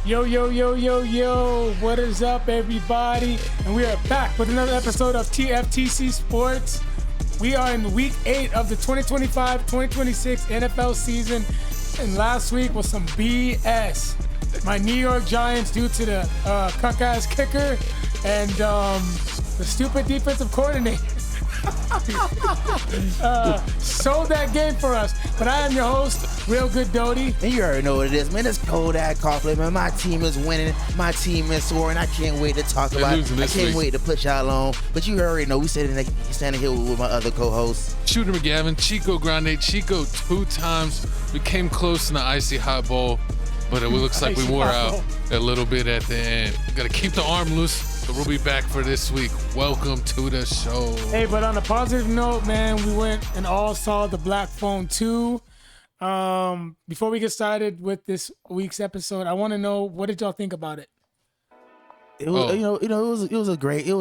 Yo, yo, yo, yo, yo. What is up, everybody? And we are back with another episode of TFTC Sports. We are in week 8 of the 2025-2026 NFL season. And last week was some BS. My New York Giants, due to the cuck-ass kicker and the stupid defensive coordinator, sold that game for us. But I am your host, Real Good Doty. And you already know what it is, man. It's Kodak Coughlin, man. My team is winning. My team is soaring. I can't wait to talk about it. I can't wait to put y'all on. But you already know we standing here with my other co-hosts. Shooter McGavin, Chico Grande. Chico 2 times. We came close in the icy hot bowl, but it looks like we wore out a little bit at the end. Got to keep the arm loose. So we'll be back for this week. Welcome to the show. Hey, but on a positive note, man, we went and all saw the Black Phone 2. Before we get started with this week's episode, I want to know, what did y'all think about it? It was, it was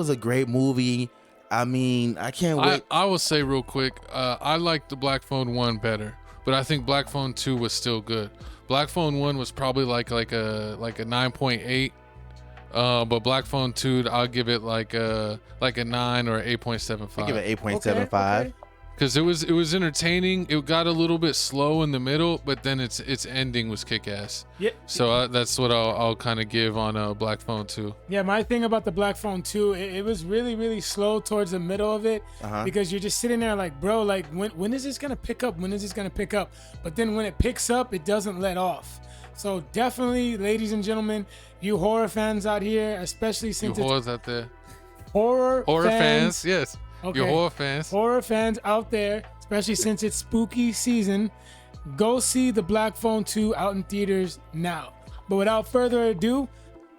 a great movie. I mean, I can't wait. I will say real quick, I liked the Black Phone 1 better, but I think Black Phone 2 was still good. Black Phone 1 was probably like a 9.8. But Black Phone 2, I'll give it like a 9 or 8.75. I give it 8.75. Okay. Because it was entertaining. It got a little bit slow in the middle, but then its ending was kick-ass. Yeah. So that's what I'll kind of give on Black Phone 2. Yeah, my thing about the Black Phone 2, it was really, really slow towards the middle of it, because you're just sitting there like, bro, like when is this gonna pick up? When is this gonna pick up? But then when it picks up, it doesn't let off. So definitely, ladies and gentlemen, you horror fans out here, especially since you horrors out there. Horror fans, yes. Okay. You're horror fans. Horror fans out there, especially since it's spooky season, go see the Black Phone 2 out in theaters now. But without further ado,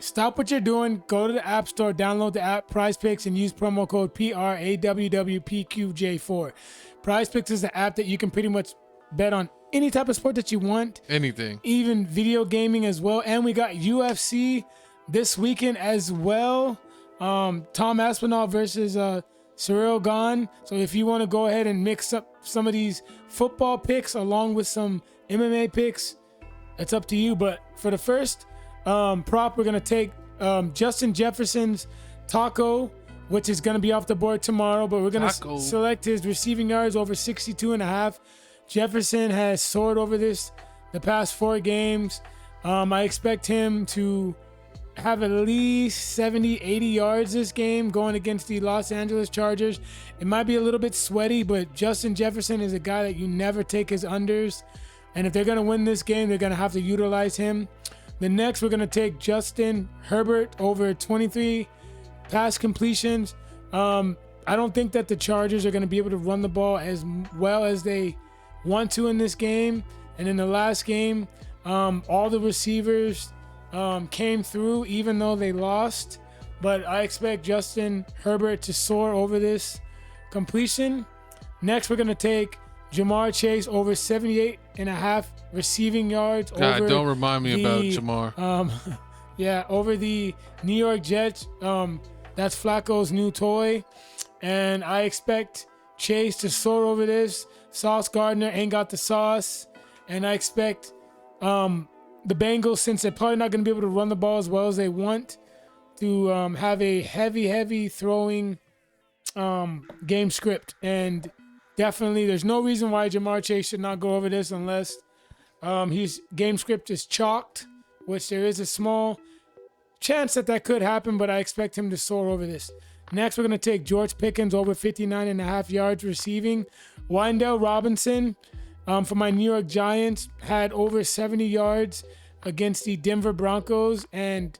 stop what you're doing, go to the App Store, download the app Prize Picks, and use promo code PRAWWPQJ4. Prize Picks is the app that you can pretty much bet on any type of sport that you want. Anything. Even video gaming as well. And we got UFC this weekend as well. Tom Aspinall versus Cyril Gane. So if you want to go ahead and mix up some of these football picks along with some MMA picks, it's up to you. But for the first prop, we're going to take Justin Jefferson's taco, which is going to be off the board tomorrow. But we're going to select his receiving yards over 62.5. Jefferson has soared over the past 4 games. I expect him to have at least 70, 80 yards this game going against the Los Angeles Chargers. It might be a little bit sweaty, but Justin Jefferson is a guy that you never take his unders. And if they're going to win this game, they're going to have to utilize him. The next, we're going to take Justin Herbert over 23 pass completions. I don't think that the Chargers are going to be able to run the ball as well as they want to in this game. And in the last game, all the receivers came through even though they lost. But I expect Justin Herbert to soar over this completion. Next, we're going to take Jamar Chase over 78.5 receiving yards. God, don't remind me about Jamar. Over the New York Jets. That's Flacco's new toy. And I expect Chase to soar over this. Sauce Gardner ain't got the sauce. And I expect the Bengals, since they're probably not going to be able to run the ball as well as they want, to have a heavy throwing game script. And definitely there's no reason why Jamar Chase should not go over this unless his game script is chalked, which there is a small chance that could happen, but I expect him to soar over this. Next, we're going to take George Pickens over 59.5 yards receiving. Wendell Robinson for my New York Giants had over 70 yards against the Denver Broncos. And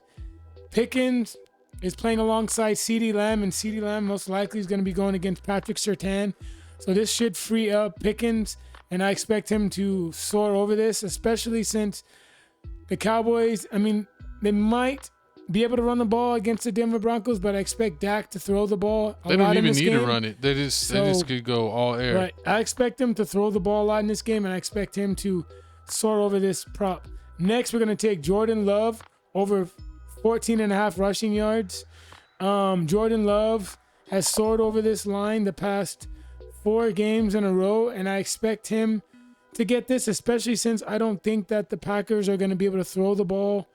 Pickens is playing alongside CeeDee Lamb, and CeeDee Lamb most likely is going to be going against Patrick Surtain. So this should free up Pickens, and I expect him to soar over this, especially since the Cowboys, they might be able to run the ball against the Denver Broncos, but I expect Dak to throw the ball a lot in this game. They don't even need to run it. They just could go all air. Right. I expect him to throw the ball a lot in this game, and I expect him to soar over this prop. Next, we're going to take Jordan Love over 14.5 rushing yards. Jordan Love has soared over this line the past 4 games in a row, and I expect him to get this, especially since I don't think that the Packers are going to be able to throw the ball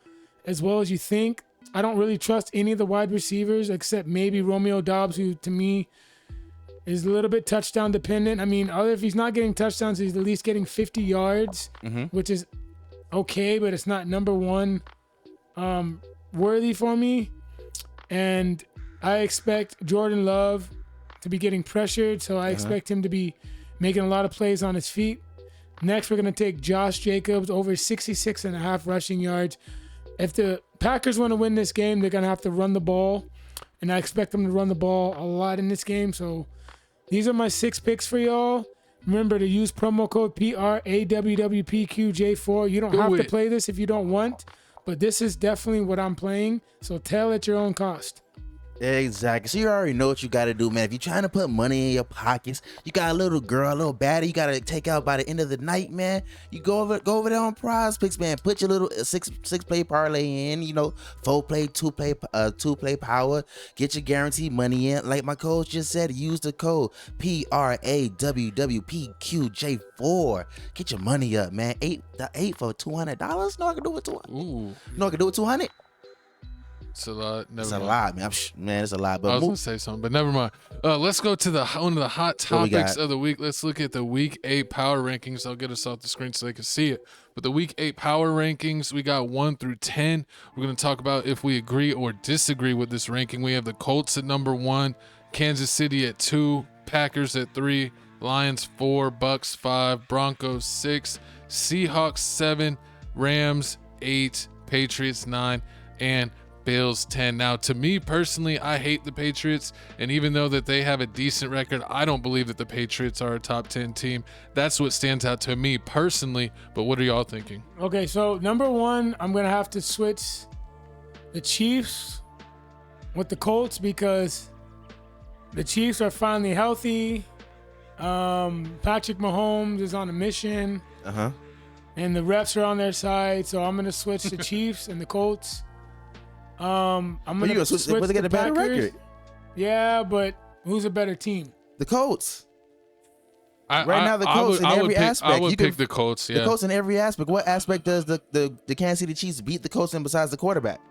as well as you think. I don't really trust any of the wide receivers except maybe Romeo Doubs, who to me is a little bit touchdown dependent. I mean, other if he's not getting touchdowns, he's at least getting 50 yards, which is okay, but it's not number one worthy for me. And I expect Jordan Love to be getting pressured, so I expect him to be making a lot of plays on his feet. Next, we're going to take Josh Jacobs over 66.5 rushing yards. If the Packers want to win this game, they're going to have to run the ball, and I expect them to run the ball a lot in this game. So these are my 6 picks for y'all. Remember to use promo code PRAWWPQJ4. You don't have to play this if you don't want, but this is definitely what I'm playing, so tell at your own cost. Exactly. So you already know what you got to do, man. If you're trying to put money in your pockets, you got a little girl, a little baddie you got to take out by the end of the night, man. You go over there on Prize Picks, man. Put your little six play parlay in, 4-play, 2-play power. Get your guaranteed money in. Like my coach just said, use the code PRAWWPQJ4. Get your money up, man. 8 for $200. No, I can do it $200. Ooh. No, I can do it $200. It's a lot. It's a lot, man. Man, it's a lot. But I was going to say something, but never mind. Let's go to one of the hot topics of the week. Let's look at the Week 8 power rankings. I'll get us off the screen so they can see it. But the Week 8 power rankings, we got 1 through 10. We're going to talk about if we agree or disagree with this ranking. We have the Colts at number 1, Kansas City at 2, Packers at 3, Lions 4, Bucks 5, Broncos 6, Seahawks 7, Rams 8, Patriots 9, and Bills 10. Now, to me personally, I hate the Patriots, and even though that they have a decent record, I don't believe that the Patriots are a top 10 team. That's what stands out to me personally, but what are y'all thinking? Okay, so number 1, I'm going to have to switch the Chiefs with the Colts because the Chiefs are finally healthy. Patrick Mahomes is on a mission, and the refs are on their side, so I'm going to switch the Chiefs and the Colts. I'm gonna switch but they get a better record. Yeah, but who's a better team? The Colts. Right now, the Colts in every aspect. I would pick the Colts. Yeah, the Colts in every aspect. What aspect does the Kansas City Chiefs beat the Colts in besides the quarterback?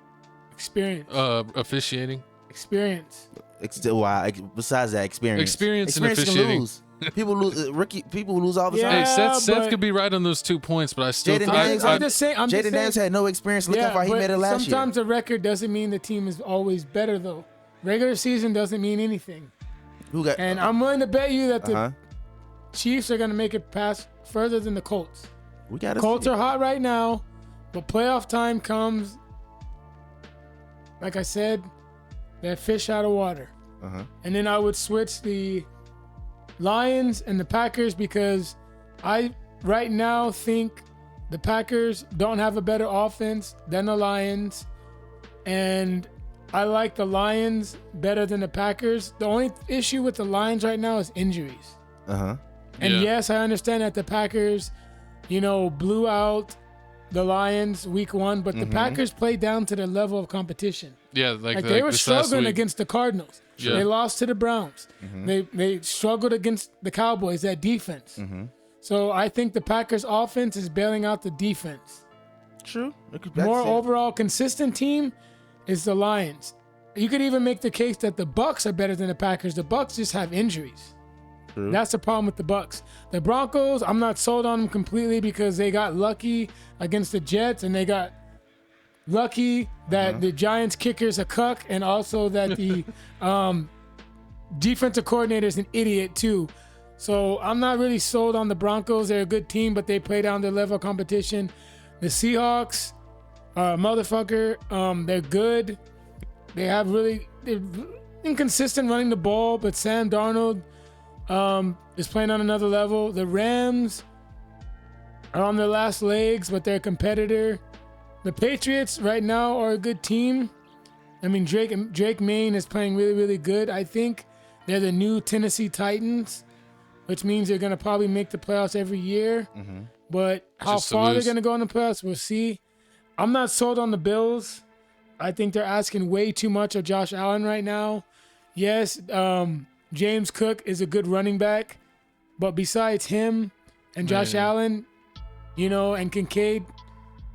Experience. Officiating. Experience. Besides that, experience. Experience and officiating. People lose all the time. Hey, Seth could be right on those 2 points, but I still think Jaden Daniels had no experience. Look how far he made it last year. Sometimes the record doesn't mean the team is always better, though. Regular season doesn't mean anything. And I'm willing to bet you that the Chiefs are going to make it past further than the Colts. Colts are hot right now, but playoff time comes. Like I said, they're fish out of water. And then I would switch the Lions and the Packers because I right now think the Packers don't have a better offense than the Lions, and I like the Lions better than the Packers. The only issue with the Lions right now is injuries. And yes, I understand that the Packers, blew out the Lions week 1, but the Packers played down to their level of competition. Yeah, like they were struggling against the Cardinals. Yeah. They lost to the Browns. They struggled against the Cowboys, that defense. So I think the Packers offense is bailing out the defense. True. More overall consistent team is the Lions. You could even make the case that the Bucks are better than the Packers. The Bucks just have injuries. True. That's the problem with the Bucks. The Broncos, I'm not sold on them completely because they got lucky against the Jets, and they got lucky that the Giants kicker's a cuck, and also that the defensive coordinator is an idiot too. So I'm not really sold on the Broncos. They're a good team, but they play down their level of competition. The Seahawks, they're good. They're inconsistent running the ball, but Sam Darnold is playing on another level. The Rams are on their last legs, but they're a competitor. The Patriots right now are a good team. I mean, Drake Maye is playing really, really good. I think they're the new Tennessee Titans, which means they're going to probably make the playoffs every year. But how far they're going to go in the playoffs, we'll see. I'm not sold on the Bills. I think they're asking way too much of Josh Allen right now. Yes, James Cook is a good running back, but besides him and Josh Allen, and Kincaid,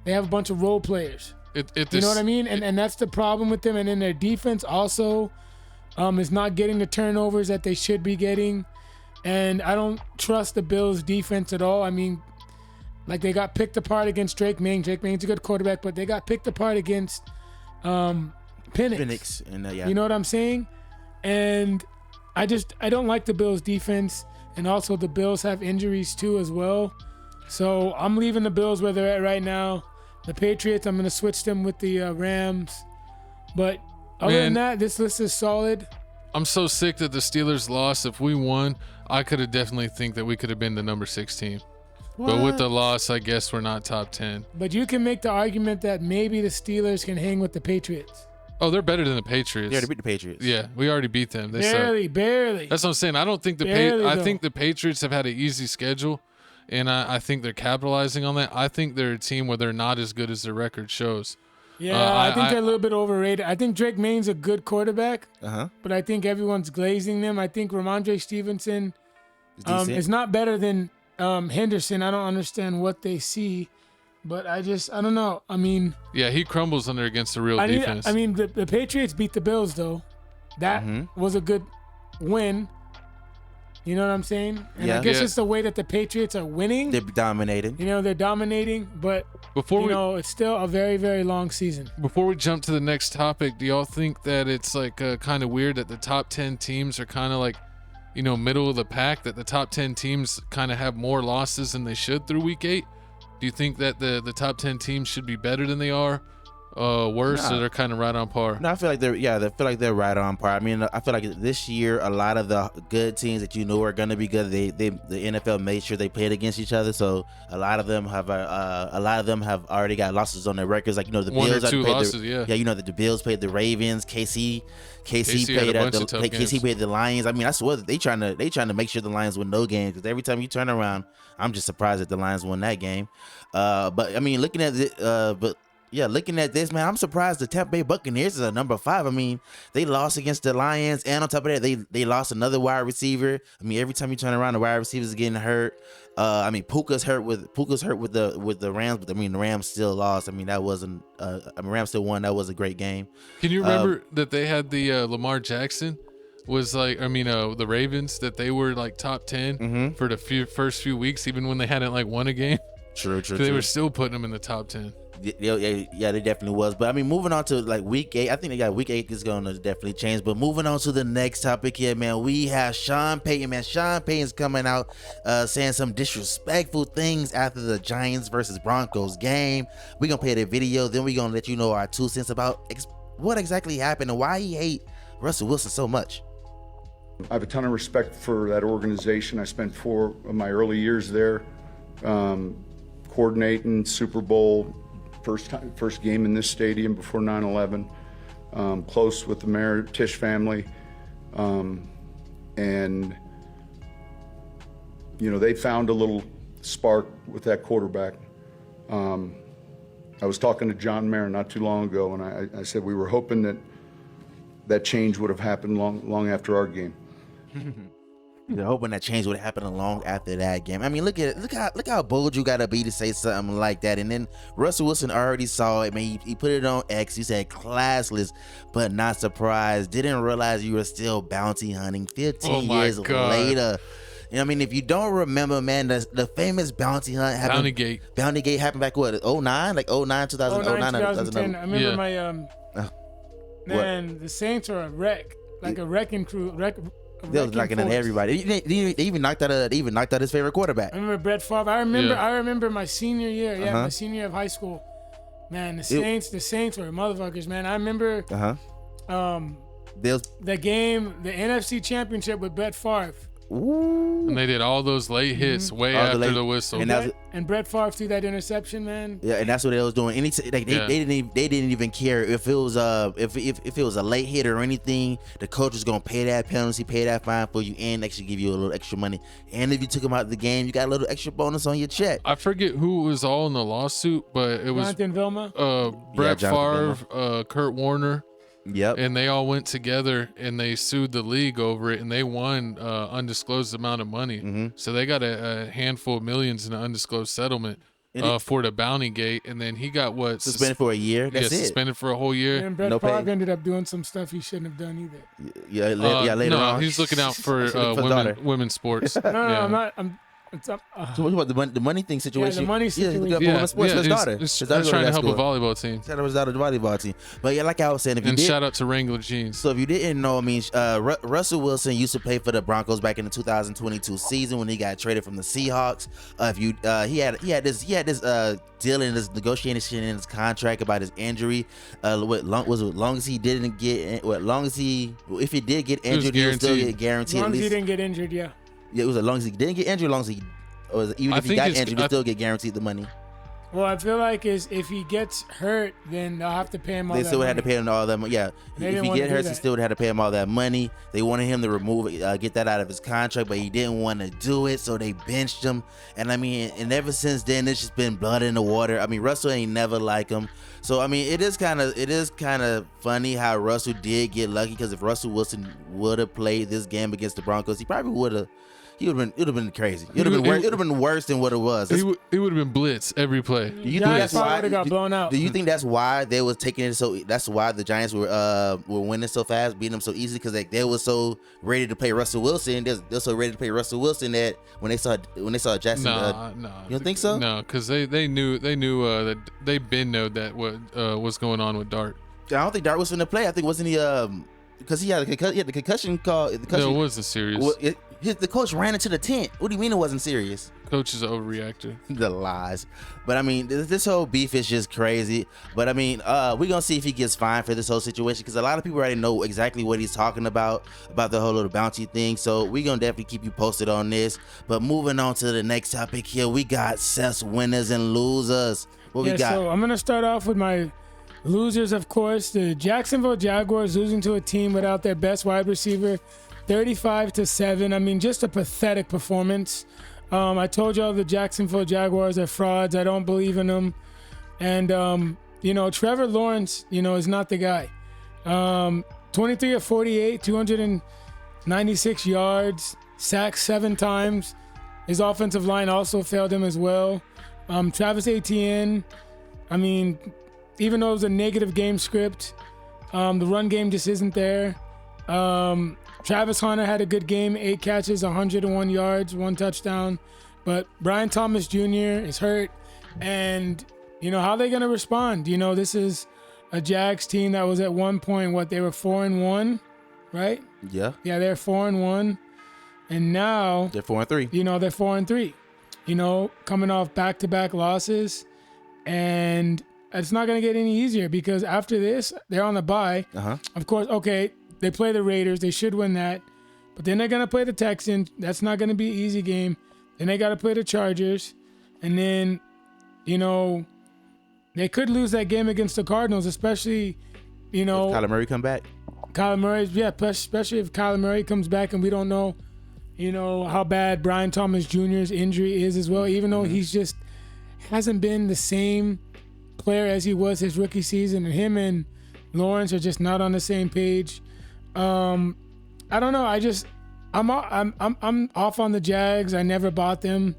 they have a bunch of role players. You know what I mean? And that's the problem with them. And then their defense also is not getting the turnovers that they should be getting. And I don't trust the Bills' defense at all. I mean, like they got picked apart against Drake May. Drake May's a good quarterback, but they got picked apart against Penix. And, You know what I'm saying? And I don't like the Bills' defense. And also the Bills have injuries too as well. So I'm leaving the Bills where they're at right now. The Patriots, I'm going to switch them with the Rams. But other than that, this list is solid. I'm so sick that the Steelers lost. If we won, I could have definitely think that we could have been the number 6 team. But with the loss, I guess we're not top 10. But you can make the argument that maybe the Steelers can hang with the Patriots. Oh, they're better than the Patriots. They already beat the Patriots. Yeah, we already beat them. They barely. That's what I'm saying. I don't think I think the Patriots have had an easy schedule, and I think they're capitalizing on that. I think they're a team where they're not as good as their record shows. Yeah, I think they're a little bit overrated. I think Drake May's a good quarterback, but I think everyone's glazing them. I think Ramondre Stevenson is not better than Henderson. I don't understand what they see, but I don't know. I mean, yeah, he crumbles under against the real defense. I mean, the Patriots beat the Bills though. That was a good win. You know what I'm saying? And I guess it's the way that the Patriots are winning. They're dominating. You know, they're dominating, but it's still a very, very long season. Before we jump to the next topic, do y'all think that it's like kind of weird that the top 10 teams are kind of like, middle of the pack, that the top 10 teams kind of have more losses than they should through week 8? Do you think that the top 10 teams should be better than they are? Worse, or they're kind of right on par? No, I feel like they're right on par. I mean, I feel like this year a lot of the good teams that are going to be good, the NFL made sure they played against each other. So a lot of them have already got losses on their records. Like the One Bills or two losses, the Bills played the Ravens. KC played the Lions. I mean, I swear that they trying to make sure the Lions win no games, because every time you turn around, I'm just surprised that the Lions won that game. But I mean, looking at this, man, I'm surprised the Tampa Bay Buccaneers is a number 5. I mean, they lost against the Lions, and on top of that, they lost another wide receiver. I mean, every time you turn around, the wide receivers are getting hurt. I mean, Puka's hurt with the Rams, but I mean, the Rams still lost. I mean, that wasn't. Rams still won. That was a great game. Can you remember that they had the Lamar Jackson? Was like, the Ravens, that they were like top 10 for the first few weeks, even when they hadn't like won a game. True. They were still putting them in the top 10. Yeah, they definitely was. But I mean, moving on to like week 8, I think week 8 is going to definitely change. But moving on to the next topic here, man, we have Sean Payton. Man, Sean Payton's coming out saying some disrespectful things after the Giants versus Broncos game. We're going to play the video, then we're going to let you know our 2 cents about what exactly happened and why he hate Russell Wilson so much. I have a ton of respect for that organization. I spent 4 of my early years there, coordinating Super Bowl, first game in this stadium before 9/11. Close with the Mayor Tisch family, and they found a little spark with that quarterback. I was talking to John Mayer not too long ago, and I said we were hoping that change would have happened long after our game. They're hoping that change would happen long after that game. I mean, look how bold you gotta be to say something like that. And then Russell Wilson already saw it. Man, he put it on X. He said classless, but not surprised. Didn't realize you were still bounty hunting 15 years later. You know, I mean, if you don't remember, man, the famous bounty hunt happened. Bountygate happened back what? 09, like 09, 2010. I remember my the Saints are a wreck, like a wrecking crew. They was knocking on everybody. They even knocked out his favorite quarterback. I remember Brett Favre. I remember my senior year. Yeah, my senior year of high school. Man, the Saints were motherfuckers, man. I remember the game, the NFC Championship with Brett Favre. Ooh. And they did all those late hits way after the whistle. And Brett Favre threw that interception, man. Yeah, and that's what they was doing. They didn't even care if it was if it was a late hit or anything. The coach was gonna pay that penalty, pay that fine for you, and actually give you a little extra money. And if you took him out of the game, you got a little extra bonus on your check. I forget who was all in the lawsuit, but it was Jonathan Vilma, Brett Favre, Kurt Warner. Yep. And they all went together and they sued the league over it, and they won undisclosed amount of money. So they got a handful of millions in an undisclosed settlement. for the bounty gate, and then he got what Suspended for a year. That's it. suspended for a whole year. And Brett No pay. Favre ended up doing some stuff he shouldn't have done either. Later no, on. he's looking out for daughter. women's sports. No, Yeah. I'm not. So what about the money thing situation? the money situation. Yeah, women's sports. His daughter. He's His daughter trying to goes help a school. volleyball team. Shout out to the volleyball team. But yeah, like I was saying, if you And did, shout out to Wrangler Jeans. so if you didn't know, I mean, Russell Wilson used to play for the Broncos back in the 2022 season when he got traded from the Seahawks. He had this deal in his negotiation in his contract about his injury. If he did get injured, he would still get guaranteed. As long At as he least, didn't get injured, yeah. yeah, it was as long as he didn't get injured, as long as he, or even I if he think got it's- injured, he still get guaranteed the money. Well, I feel like if he gets hurt, then they'll have to pay him all They that still would have to money. pay him all that money. Yeah, They if didn't he wanna get do hurt, he that. still would have to pay him all that money. They wanted him to remove it, get that out of his contract, but he didn't want to do it, so they benched him. And I mean, and ever since then, it's just been blood in the water. I mean, Russell ain't never like him. So I mean, it is kind of funny how Russell did get lucky, because if Russell Wilson would have played this game against the Broncos, he probably would have. It would have been crazy. It would have been worse than what it was. It would have been blitz every play. Do you think Giants that's probably why? would've got blown out. Do you think that's why they was taking it so? That's why the Giants were winning so fast, beating them so easy, because they were so ready to play Russell Wilson. They're so ready to play Russell Wilson that when they saw Jackson, No. you don't think so? No, because they knew that they been know that what was going on with Dart. I don't think Dart was finna play. I think wasn't he because he had the concussion call. The No, concussion, it wasn't serious. the coach ran into the tent. What do you mean it wasn't serious? Coach is an overreactor. The lies. But I mean, this whole beef is just crazy. But I mean, we're gonna see if he gets fined for this whole situation, because a lot of people already know exactly what he's talking about the whole little bounty thing. So we're gonna definitely keep you posted on this. But moving on to the next topic here, we got Seth's winners and losers. What we got? So I'm gonna start off with my losers, of course. The Jacksonville Jaguars losing to a team without their best wide receiver, 35-7. I mean, just a pathetic performance. I told y'all the Jacksonville Jaguars are frauds. I don't believe in them. And, Trevor Lawrence, is not the guy. 23 of 48, 296 yards, sacked 7 times. His offensive line also failed him as well. Travis Etienne, I mean, even though it was a negative game script, the run game just isn't there. Travis Hunter had a good game, 8 catches, 101 yards, 1 touchdown. But Brian Thomas Jr. is hurt. And, how are they going to respond? This is a Jags team that was at one point, they were 4-1, right? Yeah, Yeah, they're 4-1. And now, they're 4-3. they're 4-3. Coming off back-to-back losses. And it's not going to get any easier, because after this, they're on the bye. Of course, okay, they play the Raiders. They should win that. But then they're going to play the Texans. That's not going to be an easy game. Then they got to play the Chargers. And then, they could lose that game against the Cardinals, especially, Kyler Murray come back. Kyler Murray, yeah, especially if Kyler Murray comes back and we don't know, how bad Brian Thomas Jr.'s injury is as well, even though he's just hasn't been the same player as he was his rookie season. And him and Lawrence are just not on the same page. I don't know. I'm off on the Jags. I never bought them.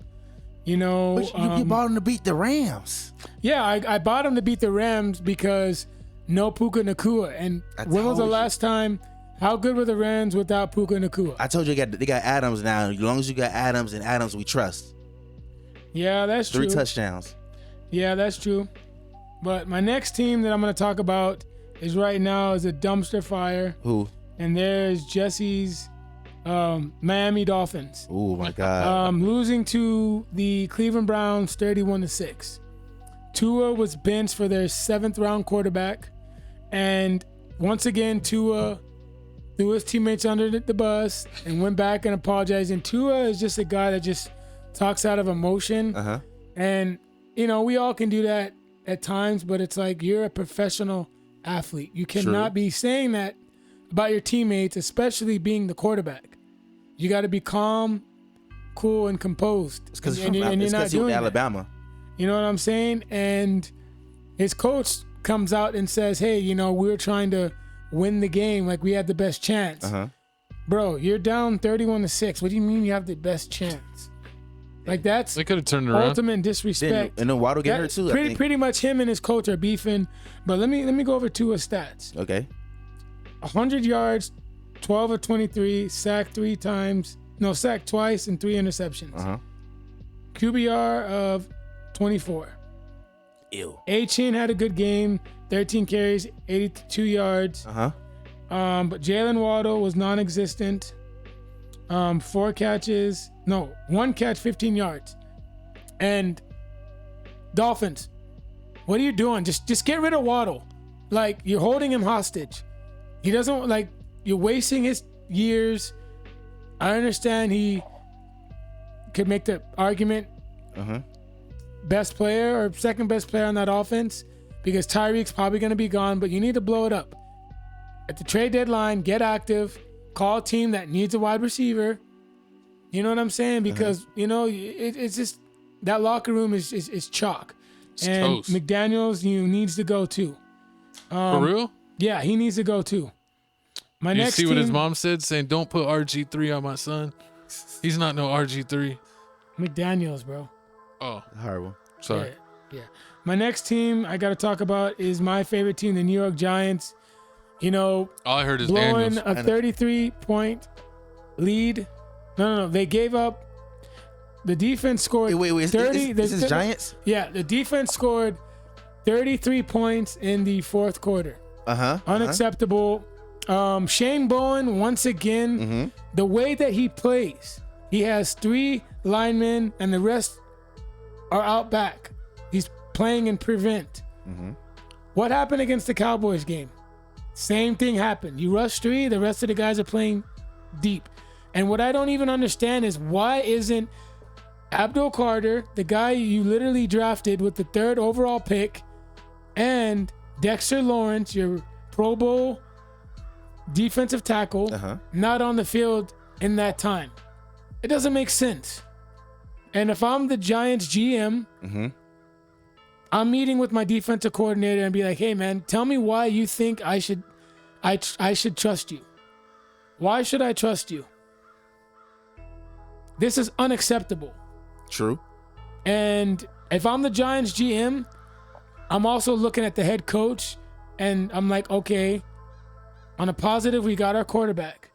But you bought him to beat the Rams. Yeah, I bought them to beat the Rams because no Puka Nacua. And when was the last time? How good were the Rams without Puka Nacua? I told you they got Adams now. As long as you got Adams, and Adams we trust. Yeah, that's true. 3 touchdowns. Yeah, that's true. But my next team that I'm going to talk about is right now is a dumpster fire. Who? And there's Jesse's Miami Dolphins. Oh my God. Losing to the Cleveland Browns 31-6. Tua was benched for their 7th round quarterback. And once again, Tua threw his teammates under the bus and went back and apologized. And Tua is just a guy that just talks out of emotion. And, we all can do that at times, but it's like you're a professional athlete. You cannot be saying that about your teammates, especially being the quarterback. You got to be calm, cool, and composed. It's because you're not doing Alabama. that. You know what I'm saying? And his coach comes out and says, hey, we're trying to win the game. Like, we had the best chance. Bro, you're down 31-6. What do you mean you have the best chance? Like that's They could have turned it around. ultimate disrespect. And then Waddle get hurt too. I think. Pretty much him and his coach are beefing. But let me go over Tua's stats. Okay. 100 yards, 12 of 23, sacked sacked twice and 3 interceptions. Uh-huh. QBR of 24. Ew. A-Chin had a good game, 13 carries, 82 yards. Uh-huh. But Jalen Waddle was non-existent. 1 catch, 15 yards. And Dolphins, what are you doing? Just get rid of Waddle. Like, you're holding him hostage. He doesn't, like, you're wasting his years. I understand he could make the argument best player or second best player on that offense because Tyreek's probably going to be gone, but you need to blow it up. At the trade deadline, get active, call a team that needs a wide receiver. You know what I'm saying? Because, it's just that locker room is chalk. It's and toast. McDaniels needs to go too. For real? Yeah, he needs to go too. You see what his mom said, saying, "Don't put RG3 on my son. He's not no RG3." McDaniels, bro. Oh, Hard one. sorry. Yeah. My next team I got to talk about is my favorite team, the New York Giants. All I heard is Blowing Daniels. a 33-point lead. No. They gave up. The defense scored Wait. 30. This is Giants? Yeah, the defense scored 33 points in the fourth quarter. Unacceptable. Shane Bowen, once again, the way that he plays, he has 3 linemen and the rest are out back. He's playing in prevent. What happened against the Cowboys game? Same thing happened. You rush 3, the rest of the guys are playing deep. And what I don't even understand is why isn't Abdul Carter, the guy you literally drafted with the 3rd overall pick, and Dexter Lawrence, your Pro Bowl defensive tackle, not on the field in that time? It doesn't make sense. And if I'm the Giants GM, I'm meeting with my defensive coordinator and be like, "Hey man, tell me why you think I should trust you. Why should I trust you? This is unacceptable." True. And if I'm the Giants GM, I'm also looking at the head coach and I'm like, okay, on a positive, we got our quarterback.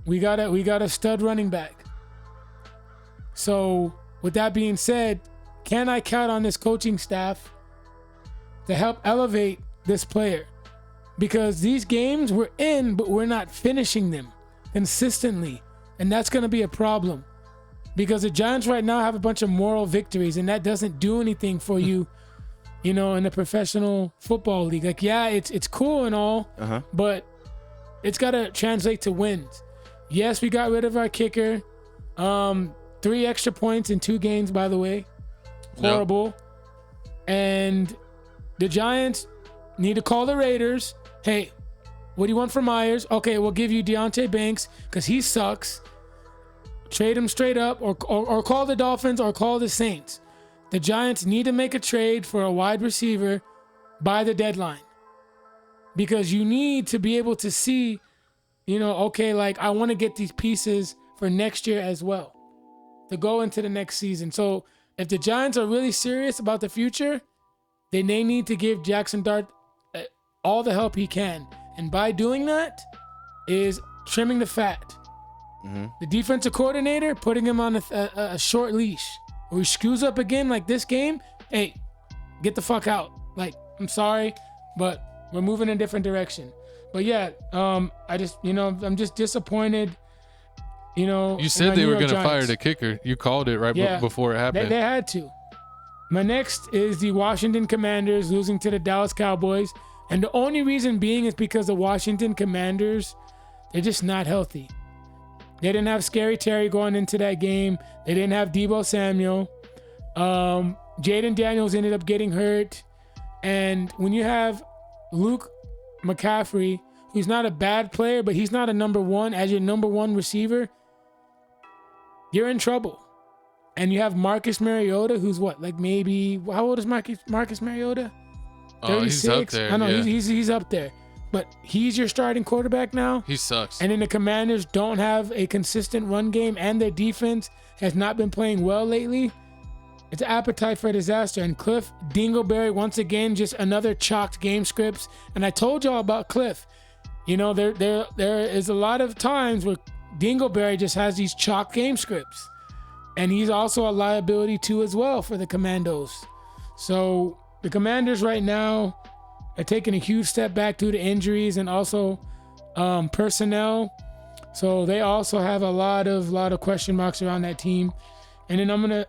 We got a stud running back. So with that being said, can I count on this coaching staff to help elevate this player? Because these games we're in, but we're not finishing them consistently. And that's going to be a problem. Because the Giants right now have a bunch of moral victories, and that doesn't do anything for you, in the professional football league. Like, yeah, it's cool and all, but it's got to translate to wins. Yes, we got rid of our kicker. 3 extra points in 2 games, by the way. Horrible. Yep. And the Giants need to call the Raiders. Hey, what do you want from Myers? Okay, we'll give you Deontay Banks because he sucks. Trade him straight up or call the Dolphins or call the Saints. The Giants need to make a trade for a wide receiver by the deadline because you need to be able to see, okay, like I want to get these pieces for next year as well to go into the next season. So if the Giants are really serious about the future, then they need to give Jackson Dart all the help he can. And by doing that is trimming the fat. The defensive coordinator, putting him on a short leash. Or he screws up again like this game, hey, get the fuck out. Like, I'm sorry, but we're moving in a different direction. But yeah, I just, I'm just disappointed. You said they were going to fire the kicker. You called it right before it happened. They had to. My next is the Washington Commanders losing to the Dallas Cowboys. And the only reason being is because the Washington Commanders, they're just not healthy. They didn't have Scary Terry going into that game. They didn't have Deebo Samuel. Jaden Daniels ended up getting hurt. And when you have Luke McCaffrey, who's not a bad player, but he's not a number 1 as your number 1 receiver, you're in trouble. And you have Marcus Mariota, who's what, like maybe, how old is Marcus Mariota? 36. He's up there. I know, he's up there. but he's your starting quarterback now. He sucks. And then the Commanders don't have a consistent run game, and their defense has not been playing well lately. It's an appetite for a disaster. And Cliff Dingleberry, once again, just another chalked game scripts. And I told y'all about Cliff. You know, there is a lot of times where Dingleberry just has these chalk game scripts. And he's also a liability too as well for the Commandos. So the Commanders right now are taking a huge step back due to injuries and also personnel. So they also have a lot of question marks around that team. And then I'm going to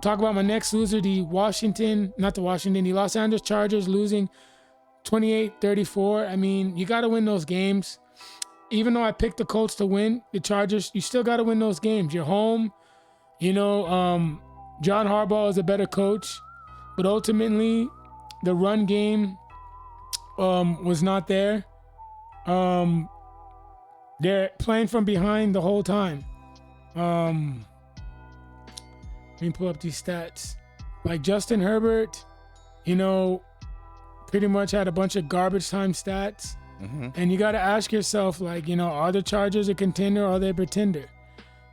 talk about my next loser, the Los Angeles Chargers losing 28-34. I mean, you got to win those games. Even though I picked the Colts to win, the Chargers, you still got to win those games. You're home. You know, John Harbaugh is a better coach. But ultimately, the run game was not there. They're playing from behind the whole time. Let me pull up these stats. Like Justin Herbert, you know, pretty much had a bunch of garbage time stats. Mm-hmm. And you got to ask yourself, like, you know, are the Chargers a contender or are they a pretender?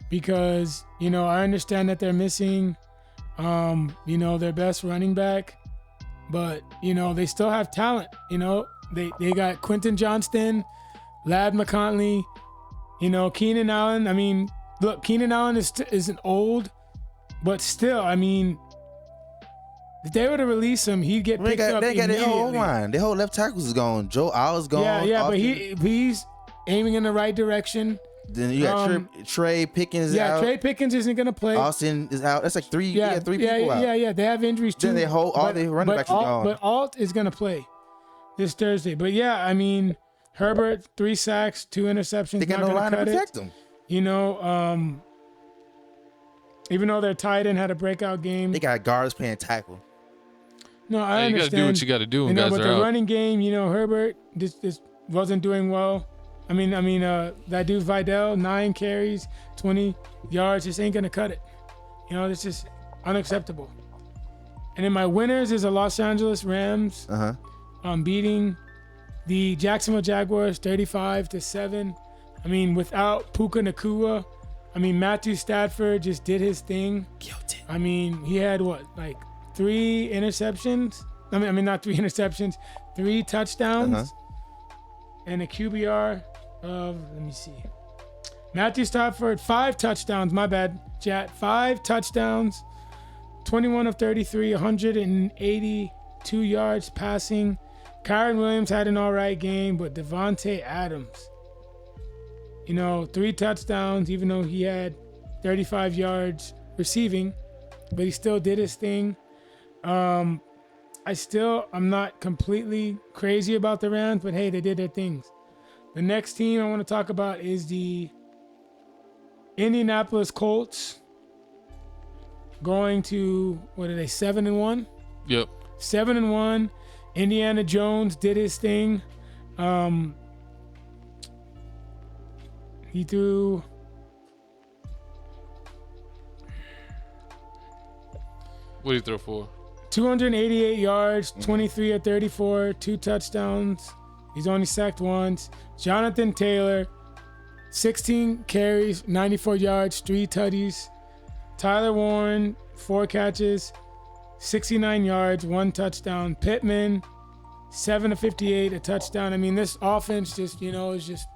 Because, you know, I understand that they're missing, you know, their best running back. But, you know, they still have talent. You know, they got Quentin Johnston, Ladd McConkey, you know, Keenan Allen. I mean, look, Keenan Allen isn't old. But still, I mean, if they were to release him, he'd get picked up immediately. They got their whole line. Their whole left tackles is gone. Joe Allen's gone. Yeah, but he's aiming in the right direction. Then you got Trey Pickens out. Yeah, Trey Pickens isn't going to play. Austin is out. That's like three people out. Yeah. They have injuries too. Then all their running backs are gone. But Alt is going to play this Thursday. But yeah, I mean, Herbert, 3 sacks, 2 interceptions. They got no line to protect him. You know, even though their tight end had a breakout game. They got guards playing tackle. No, I understand. You got to do what you got to do when guys are out. But the running game, you know, Herbert just wasn't doing well. I mean, that dude Vidal, 9 carries, 20 yards, just ain't going to cut it. You know, it's just unacceptable. And then my winners is the Los Angeles Rams beating the Jacksonville Jaguars 35-7. I mean, without Puka Nacua, I mean, Matthew Stafford just did his thing. Guilty. I mean, he had 3 interceptions? I mean, not 3 interceptions, 3 touchdowns and a QBR of, let me see. Matthew Stafford, 5 touchdowns. My bad, chat. 5 touchdowns, 21 of 33, 182 yards passing. Kyron Williams had an all right game, but Devontae Adams, you know, 3 touchdowns, even though he had 35 yards receiving, but he still did his thing. I'm not completely crazy about the Rams, but hey, they did their things. The next team I want to talk about is the Indianapolis Colts, going to, 7-1? Yep. 7-1. Indiana Jones did his thing. He threw. What did he throw for? 288 yards, 23 of 34, 2 touchdowns. He's only sacked once. Jonathan Taylor, 16 carries, 94 yards, 3 tutties. Tyler Warren, 4 catches, 69 yards, 1 touchdown. Pittman, 7 of 58, a touchdown. I mean, this offense just, you know, is just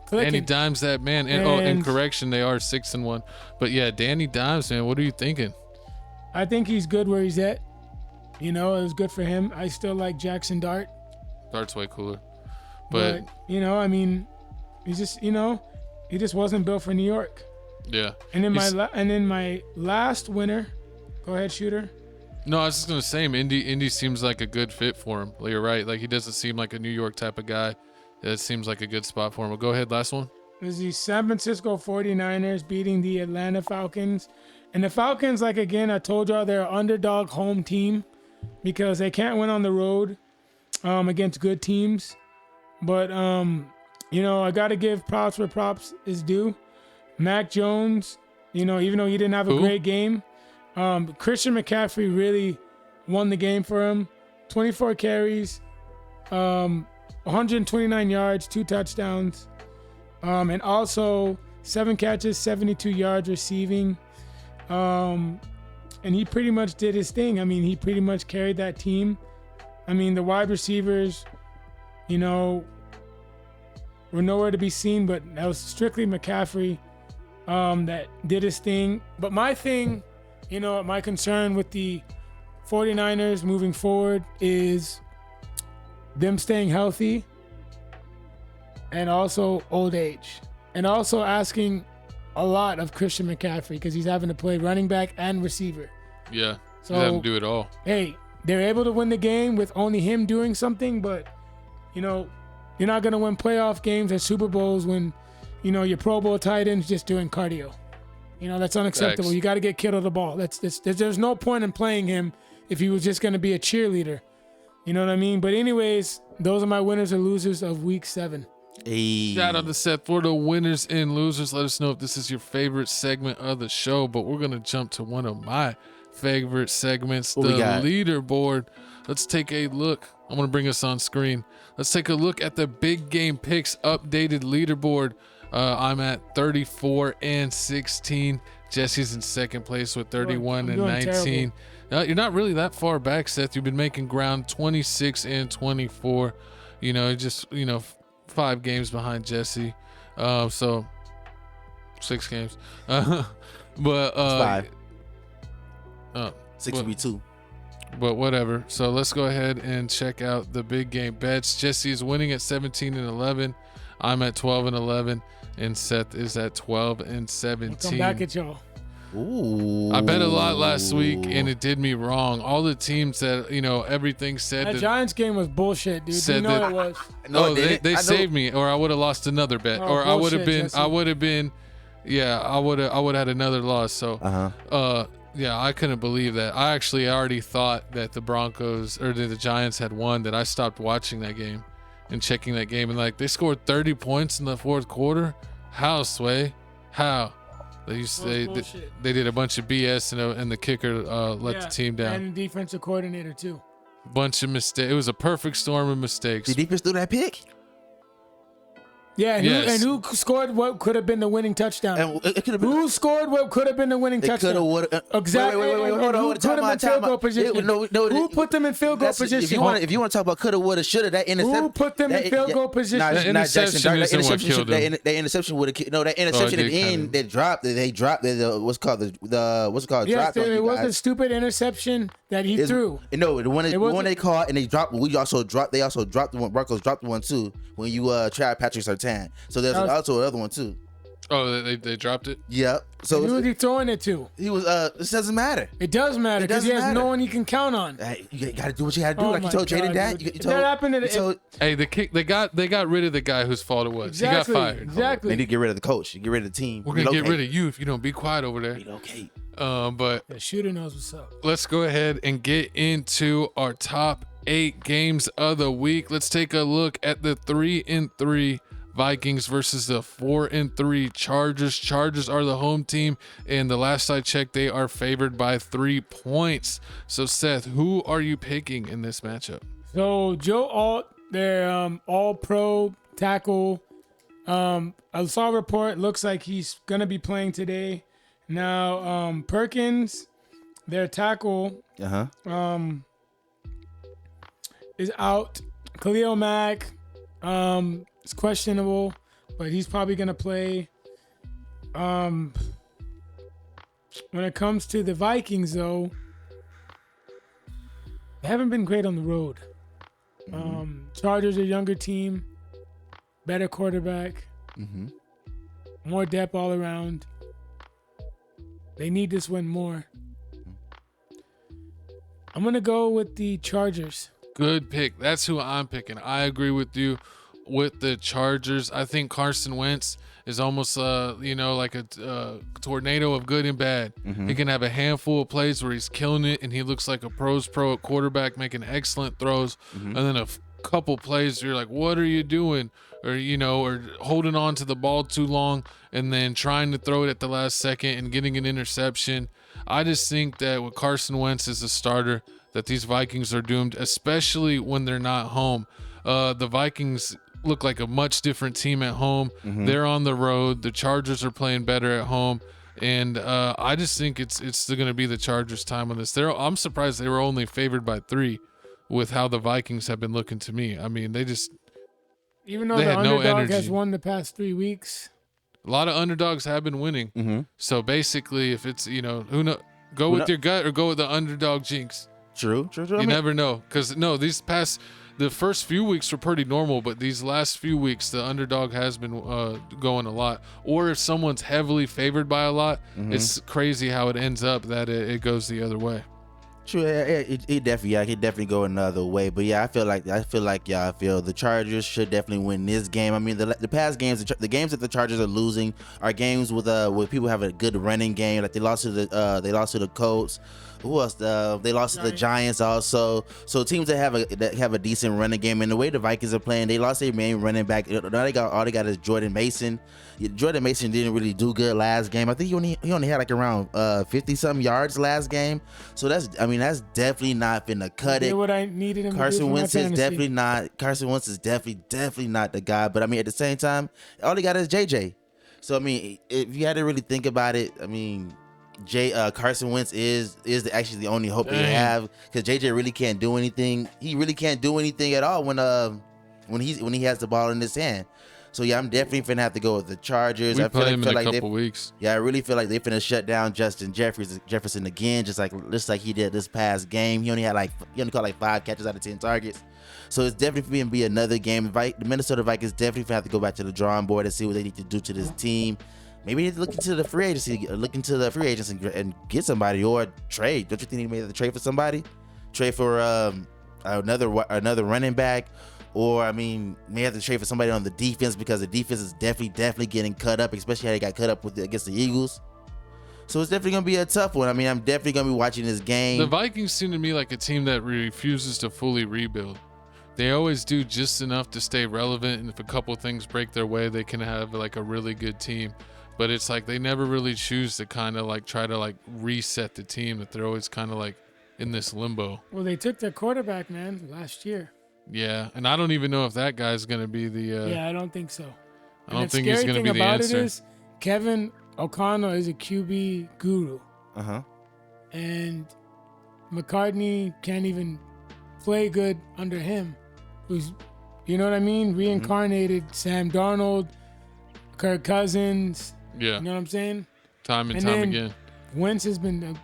clicking. Danny Dimes, that man. And correction, they are 6-1. But yeah, Danny Dimes, man, what are you thinking? I think he's good where he's at. You know, it was good for him. I still like Jackson Dart. Dart's way cooler. But you know, I mean, he just wasn't built for New York. Yeah. And then my last winner, go ahead, shooter. No, I was just gonna say, Indy seems like a good fit for him. Like, you're right. Like, he doesn't seem like a New York type of guy. It seems like a good spot for him. But go ahead, last one. Is the San Francisco 49ers beating the Atlanta Falcons. And the Falcons, like, again, I told y'all, they're an underdog home team because they can't win on the road against good teams. But, you know, I got to give props where props is due. Mac Jones, you know, even though he didn't have a great game, Christian McCaffrey really won the game for him. 24 carries, 129 yards, 2 touchdowns, and also 7 catches, 72 yards receiving. And he pretty much did his thing. I mean, he pretty much carried that team. I mean, the wide receivers, you know, were nowhere to be seen, but that was strictly McCaffrey that did his thing. But my thing, you know, my concern with the 49ers moving forward is them staying healthy and also old age. And also asking a lot of Christian McCaffrey because he's having to play running back and receiver. Yeah, So you have to do it all. Hey, they're able to win the game with only him doing something, but, you know, you're not going to win playoff games or Super Bowls when, you know, your Pro Bowl tight end's just doing cardio. You know, that's unacceptable. Thanks. You got to get Kittle the ball. There's no point in playing him if he was just going to be a cheerleader. You know what I mean? But anyways, those are my winners or losers of week 7. Hey. Shout out to Seth for the winners and losers. Let us know if this is your favorite segment of the show. But we're going to jump to one of my favorite segments, What the we got? leaderboard. Let's take a look. I'm going to bring us on screen. Let's take a look at the Big Game Picks updated leaderboard. I'm at 34-16. Jesse's in second place with 31 and doing 19. You're not really that far back, Seth. You've been making ground 26-24. You know, just, 5 games behind Jesse. So 6 games. But It's 5. 6 but- would be 2. but whatever. So let's go ahead and check out the big game bets. Jesse is winning at 17-11. I'm at 12-11, and Seth is at 12-17. Come back at y'all. Ooh. I bet a lot last week, and it did me wrong. All the teams that everything said That that. Giants game was bullshit, dude. You Said know that- it was. No, they saved me, or I would have lost another bet, Oh, or I would have bullshit, been, Jesse. I would have had another loss. So, yeah, I couldn't believe that. I actually already thought that the Broncos or the Giants had won. That I stopped watching that game and checking that game, and like they scored 30 points in the fourth quarter. How, Sway? How? They did a bunch of BS and the kicker let the team down. And the defensive coordinator too. Bunch of mistakes. It was a perfect storm of mistakes. Did defense do that pick? Yeah, and, Yes. who scored what could have been the winning touchdown? And it could have been. Who scored what could have been the winning It could touchdown? have. Would have. Exactly. Wait. And Hold who on. put them in field goal position? Who put them in field goal position? If you want to talk about coulda, woulda, shoulda, that interception. Who put them in field goal position? Nah, That not Jackson. interception isn't what killed him. That interception would have. No, that interception it at did the kinda. end. They dropped. They dropped. What's called Yes, dropped on it you was a guys. stupid interception that he threw. No, the one wasn't- they caught and they dropped. We also dropped. They also dropped the one. Broncos dropped the one too when you tried Patrick Surtain. So there's That was- also another one too. Oh, they dropped it. Yep. Who So was he throwing it to? he was. This doesn't matter. It does matter It because he doesn't has matter. no one he can count on. Hey, you got to do what you got to do. Oh Like you my told Jaden God, that. dude. You That happened you told- Hey, they got rid of the guy whose fault it was. Exactly. He got fired. Exactly. They need to get rid of the coach. Get rid of the team. We're gonna get rid of you if you don't be quiet over there. Relocate. But The shooter knows what's up. let's go ahead and get into our top 8 games of the week. Let's take a look at the 3-3 Vikings versus the 4-3 Chargers. Chargers are the home team, and the last I checked, they are favored by 3 points. So, Seth, who are you picking in this matchup? So Joe Alt, their all-pro tackle. I saw a report. Looks like he's gonna be playing today. Now Perkins, their tackle, is out. Khalil Mack is questionable, but he's probably gonna play. When it comes to the Vikings, though, they haven't been great on the road. Chargers are a younger team, better quarterback, more depth all around. They need this win more. I'm going to go with the Chargers. Good pick. That's who I'm picking. I agree with you with the Chargers. I think Carson Wentz is almost, like a tornado of good and bad. He can have a handful of plays where he's killing it and he looks like a pro's pro at quarterback, making excellent throws. And then a couple plays you're like, what are you doing? Or holding on to the ball too long and then trying to throw it at the last second and getting an interception. I just think that with Carson Wentz as a starter, that these Vikings are doomed, especially when they're not home. The Vikings look like a much different team at home. Mm-hmm. They're on the road. The Chargers are playing better at home. And I just think it's going to be the Chargers' time on this. I'm surprised they were only favored by 3 with how the Vikings have been looking to me. I mean, Even though they the had no underdog energy. has won the past 3 weeks. A lot of underdogs have been winning. Mm-hmm. So basically, if it's, go with your gut or go with the underdog jinx. True. You never know. Because, the first few weeks were pretty normal, but these last few weeks, the underdog has been going a lot. Or if someone's heavily favored by a lot, it's crazy how it ends up that it goes the other way. True, it definitely, it definitely go another way. But yeah, I feel like the Chargers should definitely win this game. I mean, the past games, the games that the Chargers are losing are games with where people have a good running game. Like they lost to the Colts. Who else? They lost to the Giants also. So teams that have a decent running game, and the way the Vikings are playing, they lost their main running back. Now all they got is Jordan Mason. Jordan Mason didn't really do good last game. I think he only had like around 50-something yards last game. So that's definitely not finna cut it. What I needed him Carson to do Wentz is fantasy. definitely not. Carson Wentz is definitely not the guy. But I mean, at the same time, all he got is JJ. So I mean, if you had to really think about it, I mean, Carson Wentz is actually the only hope they have, because JJ really can't do anything. He really can't do anything at all when he has the ball in his hand. So yeah, I'm definitely finna have to go with the Chargers. We play him in a couple weeks. Yeah, I really feel like they finna shut down Justin Jefferson again, just like he did this past game. He only caught like 5 catches out of 10 targets. So it's definitely gonna be another game. The Minnesota Vikings definitely finna have to go back to the drawing board and see what they need to do to this team. Maybe they need to look into the free agency, and get somebody, or trade. Don't you think they may have to trade for somebody? Trade for another running back, or I mean, may have to trade for somebody on the defense, because the defense is definitely getting cut up, especially how they got cut up against the Eagles. So it's definitely gonna be a tough one. I mean, I'm definitely gonna be watching this game. The Vikings seem to me like a team that refuses to fully rebuild. They always do just enough to stay relevant, and if a couple things break their way, they can have like a really good team. But it's like they never really choose to kind of like try to like reset the team, that they're always kind of like in this limbo. Well, they took their quarterback, man, last year. Yeah, and I don't even know if that guy's going to be the... yeah, I don't think so. I don't think he's going to be the answer. The scary thing about it is Kevin O'Connell is a QB guru. Uh-huh. And McCartney can't even play good under him. Who's, you know what I mean? Reincarnated Sam Darnold, Kirk Cousins. Yeah. You know what I'm saying? Time and time again. Wentz has been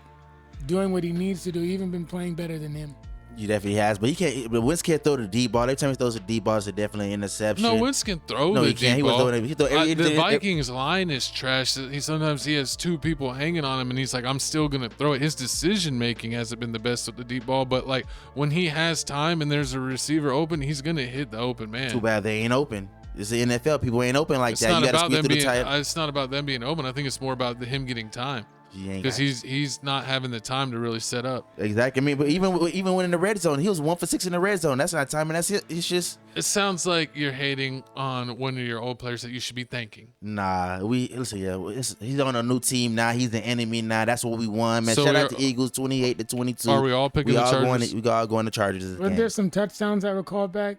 doing what he needs to do, even been playing better than him. He definitely has, but he can't. But Wentz can't throw the deep ball. Every time he throws the deep balls, it's definitely an interception. No, Wentz can throw the deep ball. The Vikings line is trash. Sometimes he has 2 people hanging on him, and he's like, I'm still going to throw it. His decision making hasn't been the best with the deep ball, but like when he has time and there's a receiver open, he's going to hit the open man. Too bad they ain't open. It's the NFL. People ain't open like that. You got to squeeze through the tight. It's not about them being open. I think it's more about him getting time. Because he's not having the time to really set up. Exactly. I mean, but even when in the red zone, he was 1 for 6 in the red zone. That's not time, and that's it. It's just. It sounds like you're hating on one of your old players that you should be thanking. Nah, listen. Yeah, he's on a new team now. He's the enemy now. That's what we won, man. So shout out to Eagles, 28-22. Are we all picking the Chargers? We all going to Chargers. Were there some touchdowns that were called back?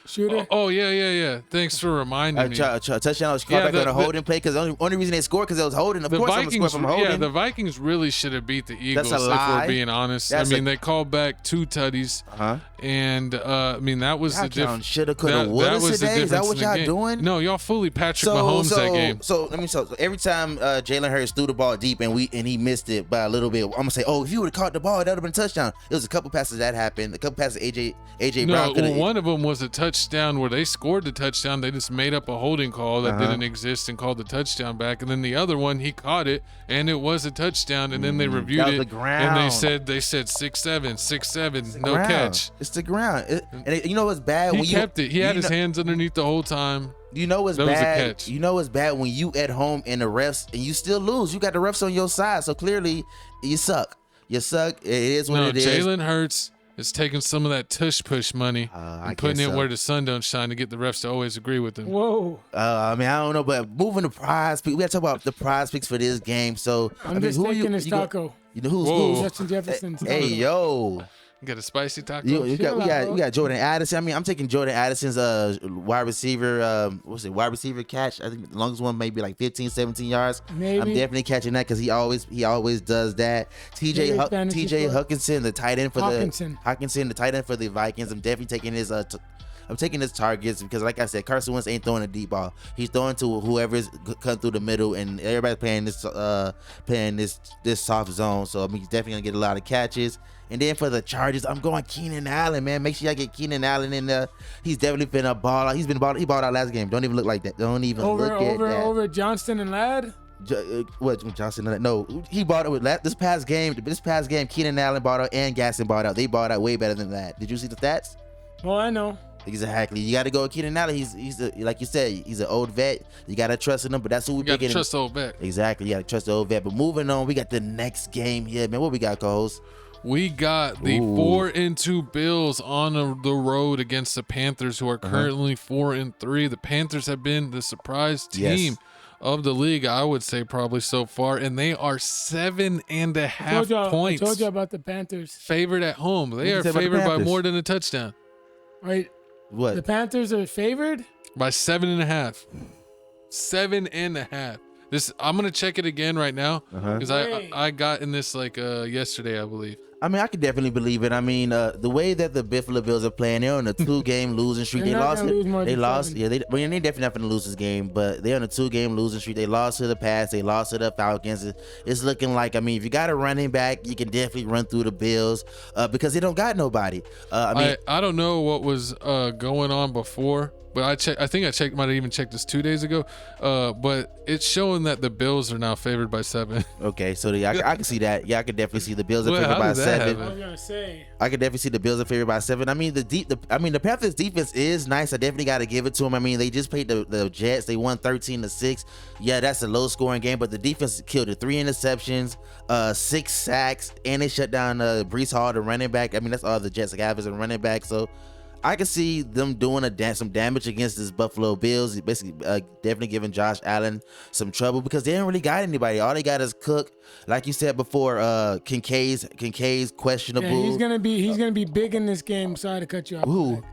Shooter? Oh yeah. Thanks for reminding me. Touchdown was called back on a holding play, because the only reason they scored because it was holding. Of course, I'm gonna score from holding. Yeah, the Vikings really should have beat the Eagles. That's a lie. If we're being honest. They called back 2 tutties. And I mean, that was the difference. Shoulda, coulda, woulda today. Is that what y'all doing? No, y'all fully Patrick Mahomes that game. So every time Jalen Hurts threw the ball deep and he missed it by a little bit, I'm gonna say, if you would have caught the ball, that would have been a touchdown. It was a couple passes that happened. A couple passes AJ Brown. No, one of them was a touchdown where they scored the touchdown. They just made up a holding call that didn't exist and called the touchdown back. And then the other one, he caught it and it was a touchdown. And then they reviewed it and they said 6-7, no catch. It's the ground. You know what's bad? He kept it. He had his hands underneath the whole time. You know what's bad? Was a catch. You know what's bad when you at home and the refs and you still lose. You got the refs on your side, so clearly you suck. You suck. It is what it is. Jalen Hurts is taking some of that tush push money and putting it where the sun don't shine to get the refs to always agree with him. Whoa. I mean, I don't know, but moving the prize picks, we got to talk about the prize picks for this game. So I'm just taking this taco. You know who's Justin Jefferson. Hey, yo. You got a spicy taco. We got Jordan Addison. I mean, I'm taking Jordan Addison's wide receiver. Wide receiver catch. I think the longest one may be like 15, 17 yards. Maybe. I'm definitely catching that because he always does that. TJ Hawkinson, the tight end for the tight end for the Vikings. I'm definitely taking his I'm taking his targets because, like I said, Carson Wentz ain't throwing a deep ball. He's throwing to whoever's come through the middle, and everybody's playing this soft zone. So I mean, he's definitely gonna get a lot of catches. And then for the Chargers, I'm going Keenan Allen, man. Make sure y'all get Keenan Allen in there. He's definitely been a ball. He balled out last game. Don't even look like that. Don't even look at that. Over Johnston and Ladd? What Johnston? No, he bought it with this past game. Keenan Allen bought out and Gaston bought out. They bought out way better than that. Did you see the stats? Well, I know. Exactly. You got to go with Keenan Allen. He's like you said, he's an old vet. You got to trust in him, but that's who we got to trust the old vet. Exactly. You got to trust the old vet. But moving on, we got the next game here, man. What we got, co-host? We got the 4-2 Bills on the road against the Panthers, who are currently 4-3. The Panthers have been the surprise team of the league, I would say, probably so far, and they are 7.5 points. I told you about the Panthers. Favored at home. They are favored by more than a touchdown. Right. What? The Panthers are favored by 7.5. 7.5. I'm gonna check it again right now because I got in this like yesterday, I believe. I mean, I could definitely believe it. I mean, the way that the Buffalo Bills are playing, they're on a 2-game losing streak. They lost. They lost. Yeah, they definitely not gonna lose this game, but they're on a 2-game losing streak. They lost to the Pats. They lost to the Falcons. It's looking like, I mean, if you got a running back, you can definitely run through the Bills because they don't got nobody. I don't know what was going on before. But I think I checked. Might have even checked this 2 days ago. But it's showing that the Bills are now favored by 7. Okay, so I can see that. Yeah, I can definitely see the Bills are favored by 7. I was gonna say. I could definitely see the Bills are favored by 7. I mean, the Panthers defense is nice. I definitely got to give it to them. I mean, they just played the Jets. They won 13-6. Yeah, that's a low scoring game, but the defense killed it. 3 interceptions, 6 sacks, and they shut down Breece Hall, the running back. I mean, that's all the Jets have as a running back. So I can see them doing some damage against this Buffalo Bills. Basically, definitely giving Josh Allen some trouble because they don't really got anybody. All they got is Cook. Like you said before, Kincaid's questionable. Yeah, he's gonna be big in this game. Sorry to cut you off. Who?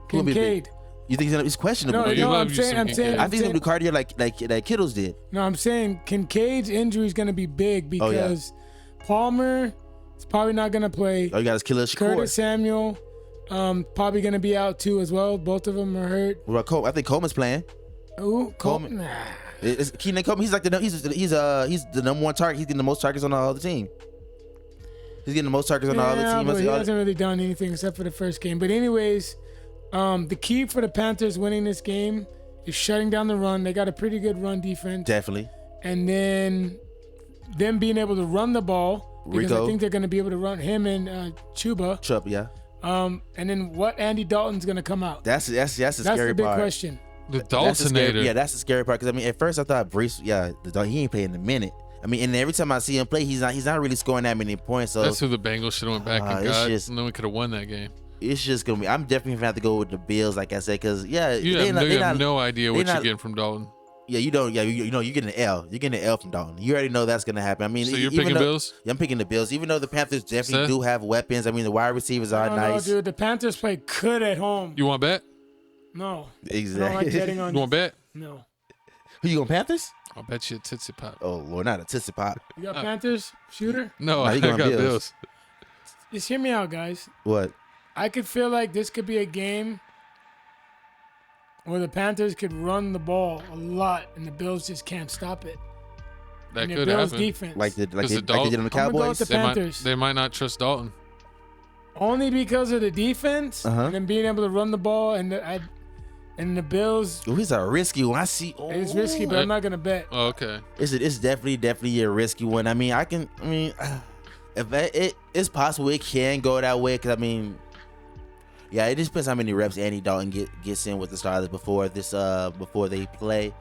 Kincaid. You think he's questionable? No, I'm saying. I think he's gonna do cardio like Kittle's did. No, I'm saying Kincaid's injury is gonna be big because Palmer is probably not gonna play. Oh, you got his killer Shakur. Curtis Samuel. Probably gonna be out too as well. Both of them are hurt. Well, I think Coleman's playing. Who? Coleman. Nah. It's Keenan Coleman. He's like he's the number one target. He's getting the most targets on all the team. He's getting the most targets on all the team. But he hasn't really done anything except for the first game. But anyways, the key for the Panthers winning this game is shutting down the run. They got a pretty good run defense. Definitely. And then them being able to run the ball because I think they're going to be able to run him and Chuba. Yeah. And then what Andy Dalton's gonna come out? That's the scary part. That's the big question. The Daltonator. Yeah, that's the scary part. Because I mean, at first I thought Breece, he ain't playing in a minute. I mean, and every time I see him play, he's not really scoring that many points. So that's who the Bengals should have went back and got, and then we could have won that game. It's just gonna be. I'm definitely gonna have to go with the Bills, like I said, because you have no idea what you're getting from Dalton. Yeah, you don't. Yeah, you're getting an L. You're getting an L from Dalton. You already know that's gonna happen. I mean, so you're picking Bills? Yeah, I'm picking the Bills. Even though the Panthers definitely do have weapons. I mean, the wide receivers are nice. No, dude, the Panthers play good at home. You want to bet? No. Exactly. I don't like betting on. You want to bet? No. Who you going Panthers? I'll bet you a Tootsie Pop. Oh Lord, not a Tootsie Pop. You got Panthers shooter? No, I got Bills. Just hear me out, guys. What? I could feel like this could be a game where the Panthers could run the ball a lot and the Bills just can't stop it. That and could Bills happen. Like they did on the Cowboys. I'm gonna go with the Panthers. They might not trust Dalton. Only because of the defense and then being able to run the ball and the Bills. Oh, he's a risky one. I see. Oh. It's risky, but I'm not gonna bet. Oh, okay. It's definitely a risky one. I mean, if it's possible it can go that way. Because I mean, yeah, it just depends how many reps Andy Dalton gets in with the starters before they play.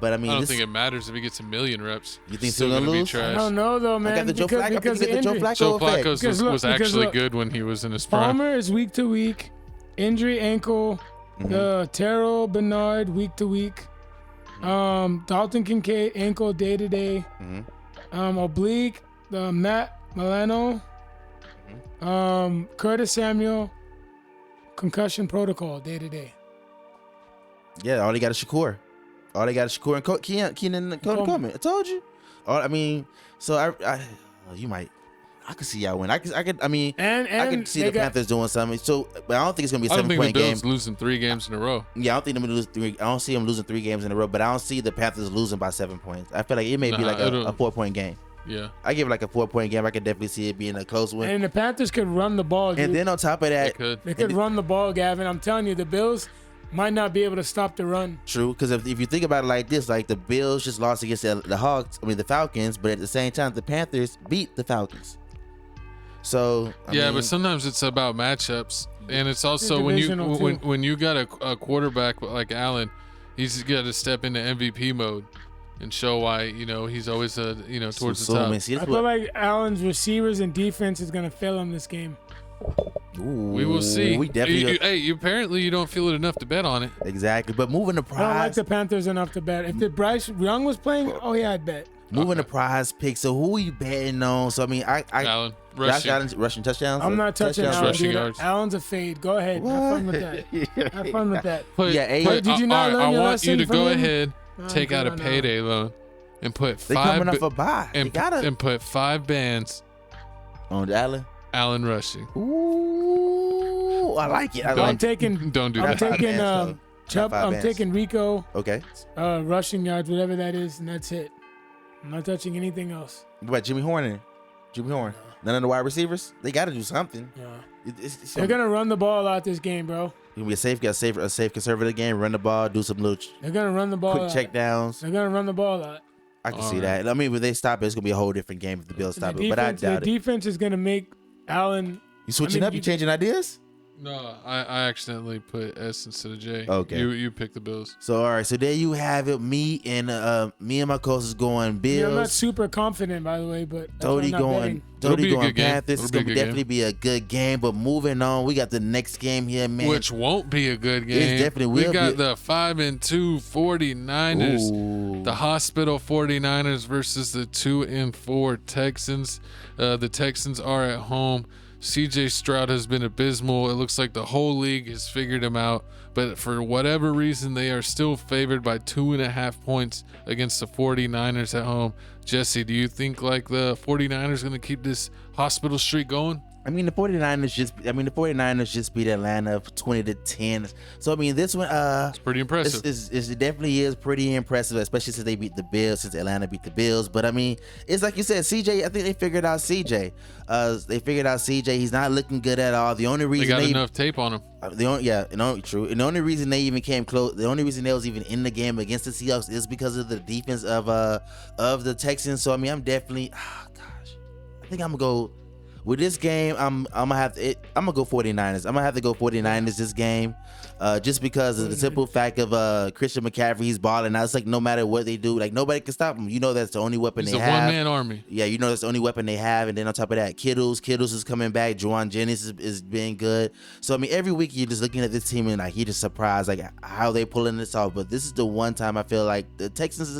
But I mean, I don't think it matters if he gets 1,000,000 reps. You think he's still gonna lose? I don't know though, man. I got the Joe Flacco Joe Flacco was actually good when he was in his prime. Palmer is week to week, injury ankle. Terrell Bernard week to week. Dalton Kincaid ankle day to day. Oblique. Matt Milano. Curtis Samuel, concussion protocol, day to day. Yeah, all they got is Shakur. All they got is Shakur and Keenan and Cody Coleman. I told you. I mean, so you might. I could see y'all win. I could see the Panthers doing something. So, but I don't think it's gonna be a 7-point game. I don't think the Bills losing 3 games in a row. Yeah, I don't think they're gonna lose 3. I don't see them losing 3 games in a row. But I don't see the Panthers losing by 7 points. I feel like it may be like a 4-point game. Yeah, I give it like a 4-point game. I could definitely see it being a close win. And the Panthers could run the ball. Dude. And then on top of that, they could run the ball, Gavin. I'm telling you, the Bills might not be able to stop the run. True, because if you think about it like this, like the Bills just lost against the Falcons, but at the same time, the Panthers beat the Falcons. So but sometimes it's about matchups, and it's also when you got a quarterback like Allen, he's got to step into MVP mode and show why he's always towards the top. I feel like Allen's receivers and defense is gonna fail him this game. Ooh, we will see. We definitely. Apparently you don't feel it enough to bet on it. Exactly, but moving the prize. I don't like the Panthers enough to bet. If the Bryce Young was playing, I'd bet. Moving the prize pick. So who are you betting on? So I mean, Allen rushing touchdowns. I'm not touching Allen. Rushing yards. Allen's a fade. Go ahead. What? Have fun with that. Have fun with that. Did you not learn your lesson? I want you to go ahead, take out a payday loan, and put they coming off a bye. And put 5 bands on Allen. Allen rushing. Ooh, I like it. Don't do that. I'm taking Rico. Okay. Rushing yards, whatever that is, and that's it. I'm not touching anything else. What about Jimmy Horn? None of the wide receivers? They got to do something. Yeah. They're gonna run the ball out this game, bro. It's gonna be a safe conservative game. Run the ball, do some little. They're gonna run the ball. Quick check downs. They're gonna run the ball out. I can see that. I mean, when they stop it, it's gonna be a whole different game if the Bills stop it. But I doubt it. The defense is gonna make Allen. You switching up? You changing ideas? No, I accidentally put S instead of J. Okay. You pick the Bills. So all right, so there you have it. Me and my coach is going Bills. Yeah, I'm not super confident, by the way, but Tony going Panthers. It's gonna definitely be a good game. But moving on, we got the next game here, man. Which won't be a good game. It definitely will. We got the 5-2 49ers. Ooh. The hospital 49ers versus the 2-4 Texans. The Texans are at home. CJ Stroud has been abysmal. It looks like the whole league has figured him out, but for whatever reason, they are still favored by 2.5 points against the 49ers at home. Jesse, do you think like the 49ers going to keep this hospital streak going? I mean, the 49ers just beat Atlanta 20-10. So I mean, this one, it's pretty impressive. It definitely is pretty impressive, especially since they beat the Bills, since Atlanta beat the Bills. But I mean, it's like you said, CJ. I think they figured out CJ. He's not looking good at all. The only reason they got enough tape on him. True. And the only reason they even came close, the only reason they was even in the game against the Seahawks is because of the defense of the Texans. So I mean, I think I'm gonna go. With this game, I'm gonna go 49ers. I'm gonna have to go 49ers this game, just because of the simple fact of Christian McCaffrey. He's balling now. It's like no matter what they do, like nobody can stop him. You know that's the only weapon they have. He's a one-man army. Yeah, you know that's the only weapon they have. And then on top of that, Kittles is coming back. Juwan Jennings is being good. So I mean, every week you're just looking at this team and like you're just surprised like how they pulling this off. But this is the one time I feel like the Texans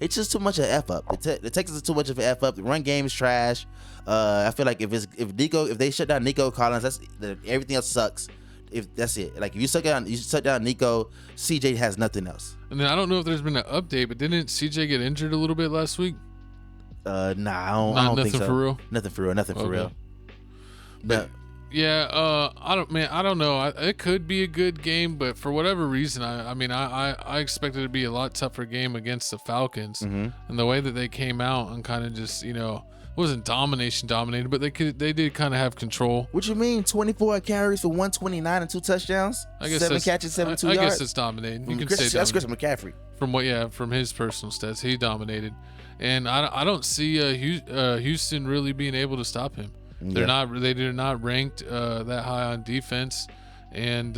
it's just too much of an F up. The Texans are too much of an F up. The run game is trash. I feel like if they shut down Nico Collins, everything else sucks. If that's it, like if you shut down Nico, CJ has nothing else. And then I don't know if there's been an update, but didn't CJ get injured a little bit last week? Nah, I don't think so. For real? Nothing for real. But yeah, I don't know. It could be a good game, but for whatever reason, I expected it to be a lot tougher game against the Falcons, and the way that they came out and kind of just wasn't dominated, but they did kind of have control. What you mean? 24 carries for 129 and 2 touchdowns. I guess 7 catches, 72 yards. I guess it's dominating. You can say that's Christian McCaffrey. From his personal stats, he dominated, and I don't see Houston really being able to stop him. They're not ranked that high on defense, and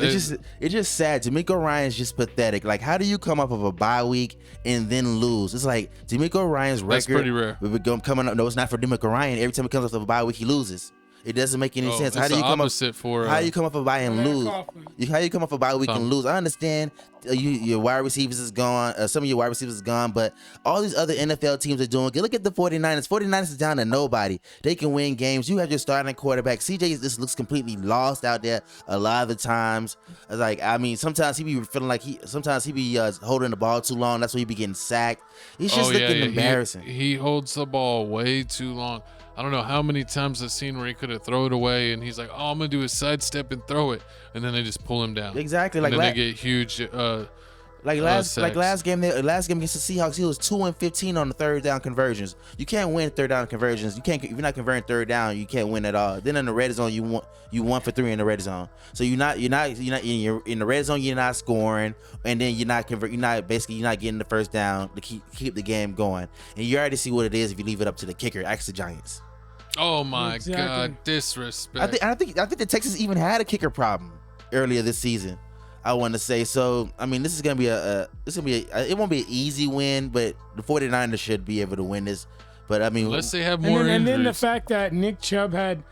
it's just sad. D'Amico Ryan's just pathetic. Like, how do you come up with a bye week and then lose? It's like D'Amico Ryan's record. That's pretty rare. Coming up. No, it's not for D'Amico Ryan. Every time he comes up with a bye week, he loses. It doesn't make any sense. It's the opposite for how you come up a bye and lose? Coughlin. How you come up a bye week and lose? I understand your wide receivers is gone. Some of your wide receivers is gone, but all these other NFL teams are doing good. Look at the 49ers. 49ers is down to nobody. They can win games. You have your starting quarterback. CJ just looks completely lost out there a lot of the times. Like, I mean, sometimes he be feeling like sometimes he be holding the ball too long. That's why he be getting sacked. It's just looking embarrassing. He holds the ball way too long. I don't know how many times I've seen where he could have thrown it away, and he's like, "Oh, I'm gonna do a sidestep and throw it," and then they just pull him down. Exactly, and then they get huge. Last game against the Seahawks, he was 2-15 on the third down conversions. You can't win third down conversions. You can't if you're not converting third down, you can't win at all. Then in the red zone, you 1 for 3 in the red zone. So you're not in the red zone. You're not scoring, and then you're not getting the first down to keep the game going. And you already see what it is if you leave it up to the kicker. Ask the Giants. Oh my God, disrespect. I think the Texans even had a kicker problem earlier this season. I want to say. So I mean, this is gonna be it won't be an easy win, but the 49ers should be able to win this. But I mean, unless they have more injuries. And then the fact that Nick Chubb had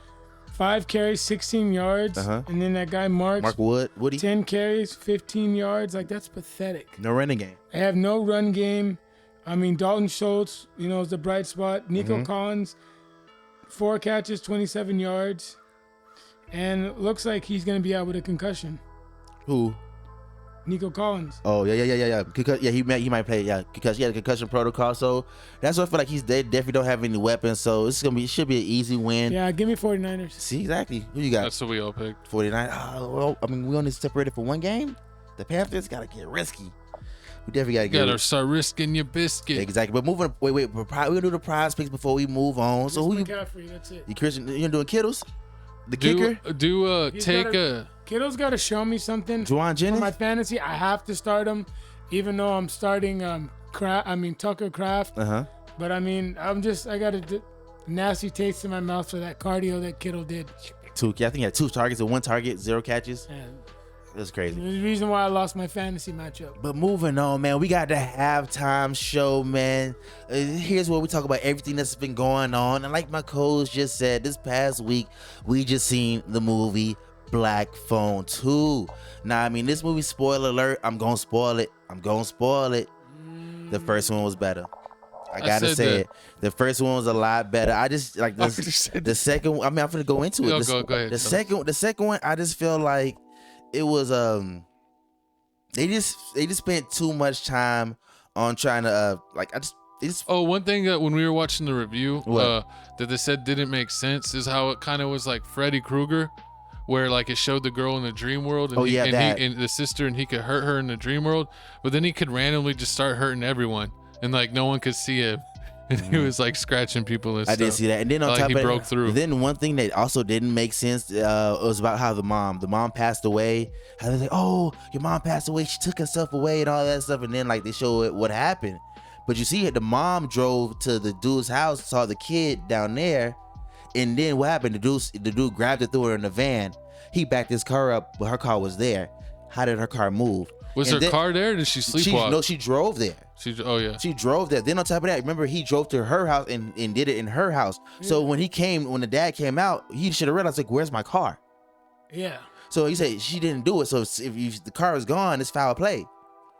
5 carries, 16 yards, and then that guy Mark Woody 10 carries, 15 yards. Like, that's pathetic. No running game. They have no run game. I mean, Dalton Schultz, is the bright spot. Nico Collins, 4 catches, 27 yards, and it looks like he's gonna be out with a concussion. Who? Nico Collins. Oh yeah. He might play. Yeah, because he had a concussion protocol. So that's why I feel like they definitely don't have any weapons. So it should be an easy win. Yeah, give me 49ers. See, exactly. Who you got? That's what we all picked. 49. Well, I mean, we only separated for one game. The Panthers gotta get risky. We definitely gotta start risking your biscuit. Exactly. But moving. Wait. We're gonna do the prize picks before we move on. So who you? McCaffrey, that's it. You Christian? You're doing Kittles? The kicker? Kittle's got to show me something. Juwan Jennings? For my fantasy, I have to start him, even though I'm starting Tucker Kraft. But I mean, I got a nasty taste in my mouth for that cardio that Kittle did. I think he had 2 targets and 1 target, 0 catches. Yeah. That's crazy. The reason why I lost my fantasy matchup. But moving on, man, we got the halftime show, man. Here's where we talk about everything that's been going on. And like my coach just said, this past week, we just seen the movie Black Phone 2. Now, I mean, this movie, spoiler alert, I'm going to spoil it. The first one was better. I gotta say it. The first one was a lot better. I just like this. The second one, I mean, I'm gonna go into it. Go ahead. The second one, I just feel like it was they just spent too much time on trying to one thing that when we were watching the review that they said didn't make sense is how it kind of was like Freddy Krueger, where like it showed the girl in the dream world and, and the sister, and he could hurt her in the dream world, but then he could randomly just start hurting everyone and like no one could see him. And he was like scratching people and stuff. I did see that. And then on top of he broke through. Then one thing that also didn't make sense was about how the mom passed away. How they like, oh, your mom passed away. She took herself away and all that stuff. And then like they show it what happened. But you see the mom drove to the dude's house, saw the kid down there. And then what happened? The dude grabbed her, threw her in the van. He backed his car up, but her car was there. How did her car move? Was her car there? Or did she sleepwalk? No, she drove there. She drove there. Then on top of that, remember he drove to her house and did it in her house. So when the dad came out, he should have realized like, where's my car? Yeah. So he said she didn't do it. So if the car is gone, it's foul play.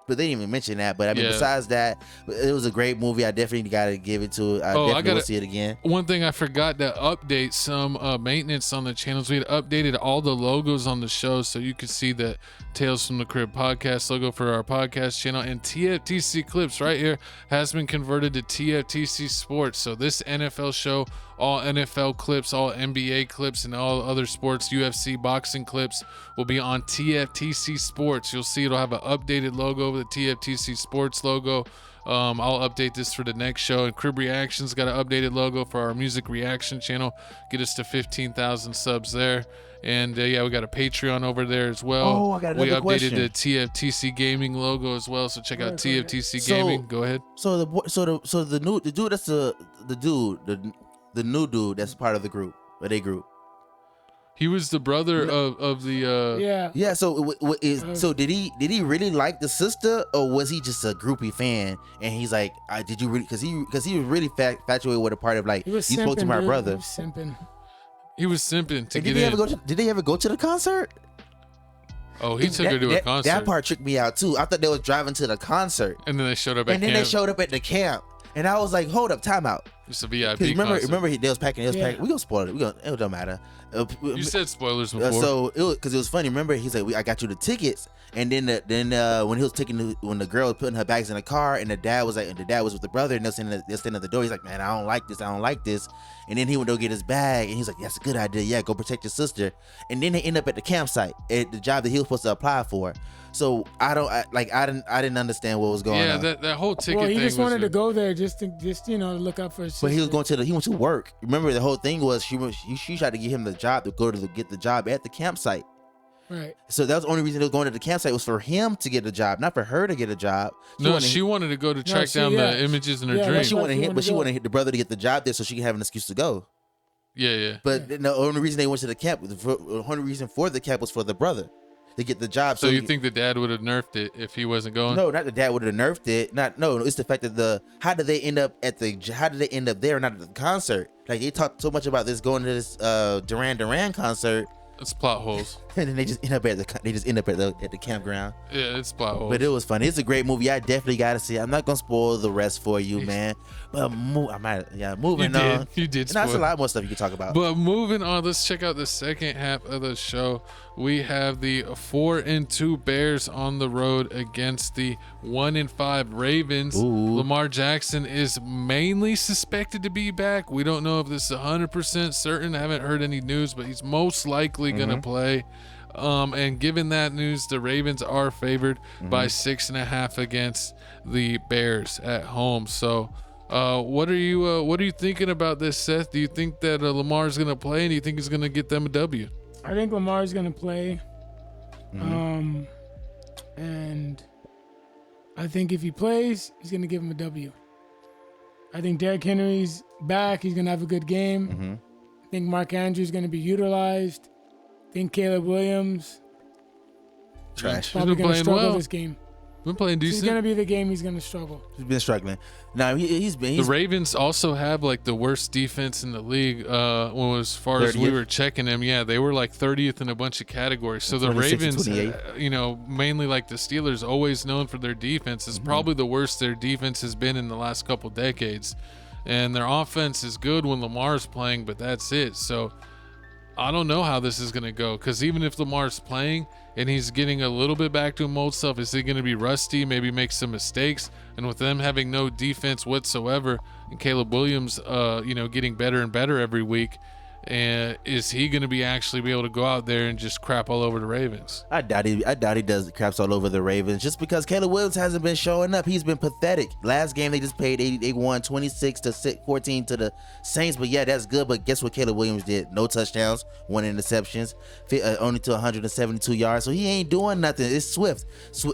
But they didn't even mention that. But I mean, besides that, it was a great movie. I definitely got to give it to. I definitely will see it again. One thing I forgot to update some maintenance on the channels. We had updated all the logos on the show, so you could see the Tales from the Crib podcast logo for our podcast channel, and TFTC Clips right here has been converted to TFTC Sports. So this NFL show, all NFL clips, all NBA clips, and all other sports, UFC, boxing clips will be on TFTC Sports. You'll see it'll have an updated logo, the TFTC Sports logo. I'll update this for the next show. And Crib Reactions got an updated logo for our music reaction channel. Get us to 15,000 subs there. And we got a Patreon over there as well. Oh, I got another question. We updated the TFTC Gaming logo as well. So check out TFTC Gaming. Go ahead. So the dude that's the new dude that's part of the group, or they group. He was the brother of the Yeah. So did he really like the sister, or was he just a groupie fan? And he's like, did you really? Because he was really infatuated with a part of like, you spoke to my brother. He was simping. He was simping to And get did in. did they ever go to the concert? Oh, he took her to a concert. That part tricked me out too. I thought they was driving to the concert, and then they showed up at and then camp. they showed up at the camp, and I was like, "Hold up, time out." It's a VIP Remember, concert. they was packing. They was packing. We gonna spoil it. It don't matter. You said spoilers before. So because it was funny. Remember, he's like, "I got you the tickets," and then when he was when the girl was putting her bags in the car, and the dad was with the brother, and they're standing at the door. He's like, "Man, I don't like this. And then he went to go get his bag, and he's like, "That's a good idea. Yeah, go protect your sister." And then they end up at the campsite at the job that he was supposed to apply for. So I didn't understand what was going on. Yeah, that whole ticket. Well, he thing just was wanted to go there just look up for his sister. But he was he went to work. Remember, the whole thing was she tried to get him the job to get the job at the campsite. Right. So that was the only reason they was going to the campsite was for him to get a job, not for her to get a job. She wanted to go to track down the images in her dream. She wanted the brother to get the job there so she could have an excuse to go. Yeah. But the only reason they went to the camp, the only reason for the camp was for the brother to get the job. So you think the dad would have nerfed it if he wasn't going? No, not the dad would have nerfed it. It's the fact that how did they end up there and not at the concert? Like they talked so much about this going to this Duran concert. It's plot holes. And then they just end up at the campground. Yeah, it's plot holes. But it was funny. It's a great movie. I definitely got to see it. I'm not gonna spoil the rest for you, man. But moving on. You did. That's a lot more stuff you can talk about. But moving on, let's check out the second half of the show. We have the 4-2 Bears on the road against the 1-5 Ravens. Ooh. Lamar Jackson is mainly suspected to be back. We don't know if this is 100% certain. I haven't heard any news, but he's most likely gonna play. And given that news, the Ravens are favored by 6.5 against the Bears at home. So, what are you thinking about this, Seth? Do you think that Lamar's gonna play, and do you think he's gonna get them a W? I think Lamar's gonna play, and I think if he plays, he's gonna give him a W. I think Derrick Henry's back; he's gonna have a good game. I think Mark Andrews is gonna be utilized. I think Caleb Williams Trash. probably He's been gonna playing struggle well. this game. Been playing This decent. is gonna be the game he's gonna struggle. He's been struggling. No, he's The Ravens also have like the worst defense in the league. As far as we 30th. were checking them, they were like 30th in a bunch of categories. So the 26 and Ravens, 28. mainly like the Steelers, always known for their defense, is probably the worst their defense has been in the last couple decades. And their offense is good when Lamar's playing, but that's it. So I don't know how this is going to go, because even if Lamar's playing and he's getting a little bit back to him old stuff, is he going to be rusty, maybe make some mistakes? And with them having no defense whatsoever, and Caleb Williams, getting better and better every week, and is he going to be able to go out there and just crap all over the Ravens? I doubt he does craps all over the Ravens just because Caleb Williams hasn't been showing up. He's been pathetic. Last game they just played 80. They won 26-14 to the Saints. But yeah, that's good. But guess what Caleb Williams did? No touchdowns, 1 interceptions, only to 172 yards. So he ain't doing nothing. It's Swift.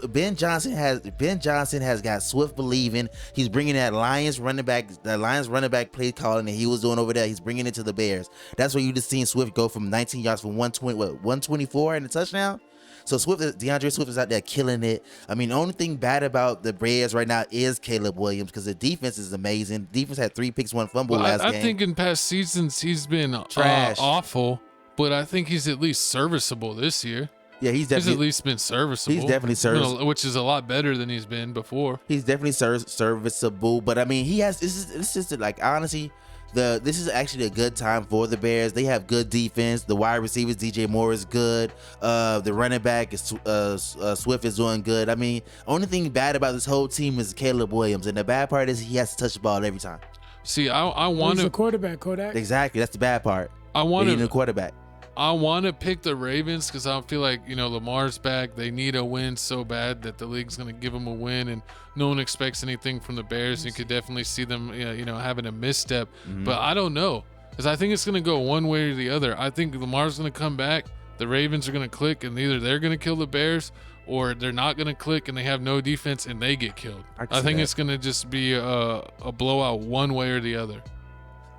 Ben Johnson has got Swift believing. He's bringing that Lions running back play calling that he was doing over there. He's bringing it to the Bears. That's where you just seen Swift go from 19 yards from 124 and a touchdown. So DeAndre Swift is out there killing it. I mean, the only thing bad about the Bears right now is Caleb Williams because the defense is amazing. Defense had 3 picks, 1 fumble last game. I think in past seasons he's been Trash. awful, but I think he's at least serviceable this year. Yeah, he's at definitely least been serviceable. He's definitely serviceable, which is a lot better than he's been before. He's definitely serviceable, but I mean, he has. This is like honestly. This is actually a good time for the Bears. They have good defense. The wide receivers, DJ Moore is good. The running back is Swift is doing good. I mean, only thing bad about this whole team is Caleb Williams, and the bad part is he has to touch the ball every time. See, I want He's to a quarterback, Kodak. Exactly, that's the bad part. I want to quarterback. I want to pick the Ravens because I feel like, Lamar's back. They need a win so bad that the league's going to give them a win, and no one expects anything from the Bears. You could definitely see them, having a misstep. But I don't know, because I think it's going to go one way or the other. I think Lamar's going to come back. The Ravens are going to click, and either they're going to kill the Bears or they're not going to click and they have no defense and they get killed. I think it's going to just be a blowout one way or the other.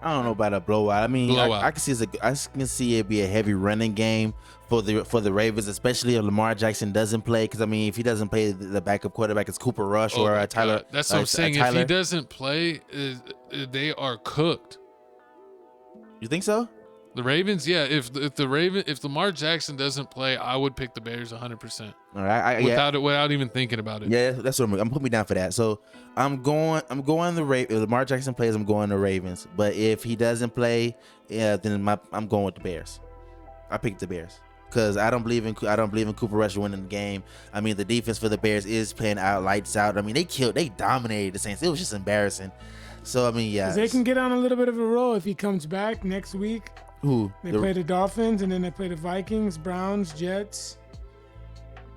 I don't know about a blowout. I mean, I can see it be a heavy running game for the Ravens, especially if Lamar Jackson doesn't play. Because I mean, if he doesn't play, the backup quarterback is Cooper Rush or Tyler. That's what I'm saying. If he doesn't play, they are cooked. You think so? The Ravens, yeah. If Lamar Jackson doesn't play, I would pick the Bears 100%. All right, Without even thinking about it. Yeah, that's what I'm putting me down for that. So I'm going the Ravens. If Lamar Jackson plays, I'm going the Ravens. But if he doesn't play, then I'm going with the Bears. I picked the Bears because I don't believe in Cooper Rush winning the game. I mean, the defense for the Bears is playing lights out. I mean, they dominated the Saints. It was just embarrassing. So I mean, yeah, they can get on a little bit of a roll if he comes back next week. Who? They play the Dolphins, and then they play the Vikings, Browns, Jets.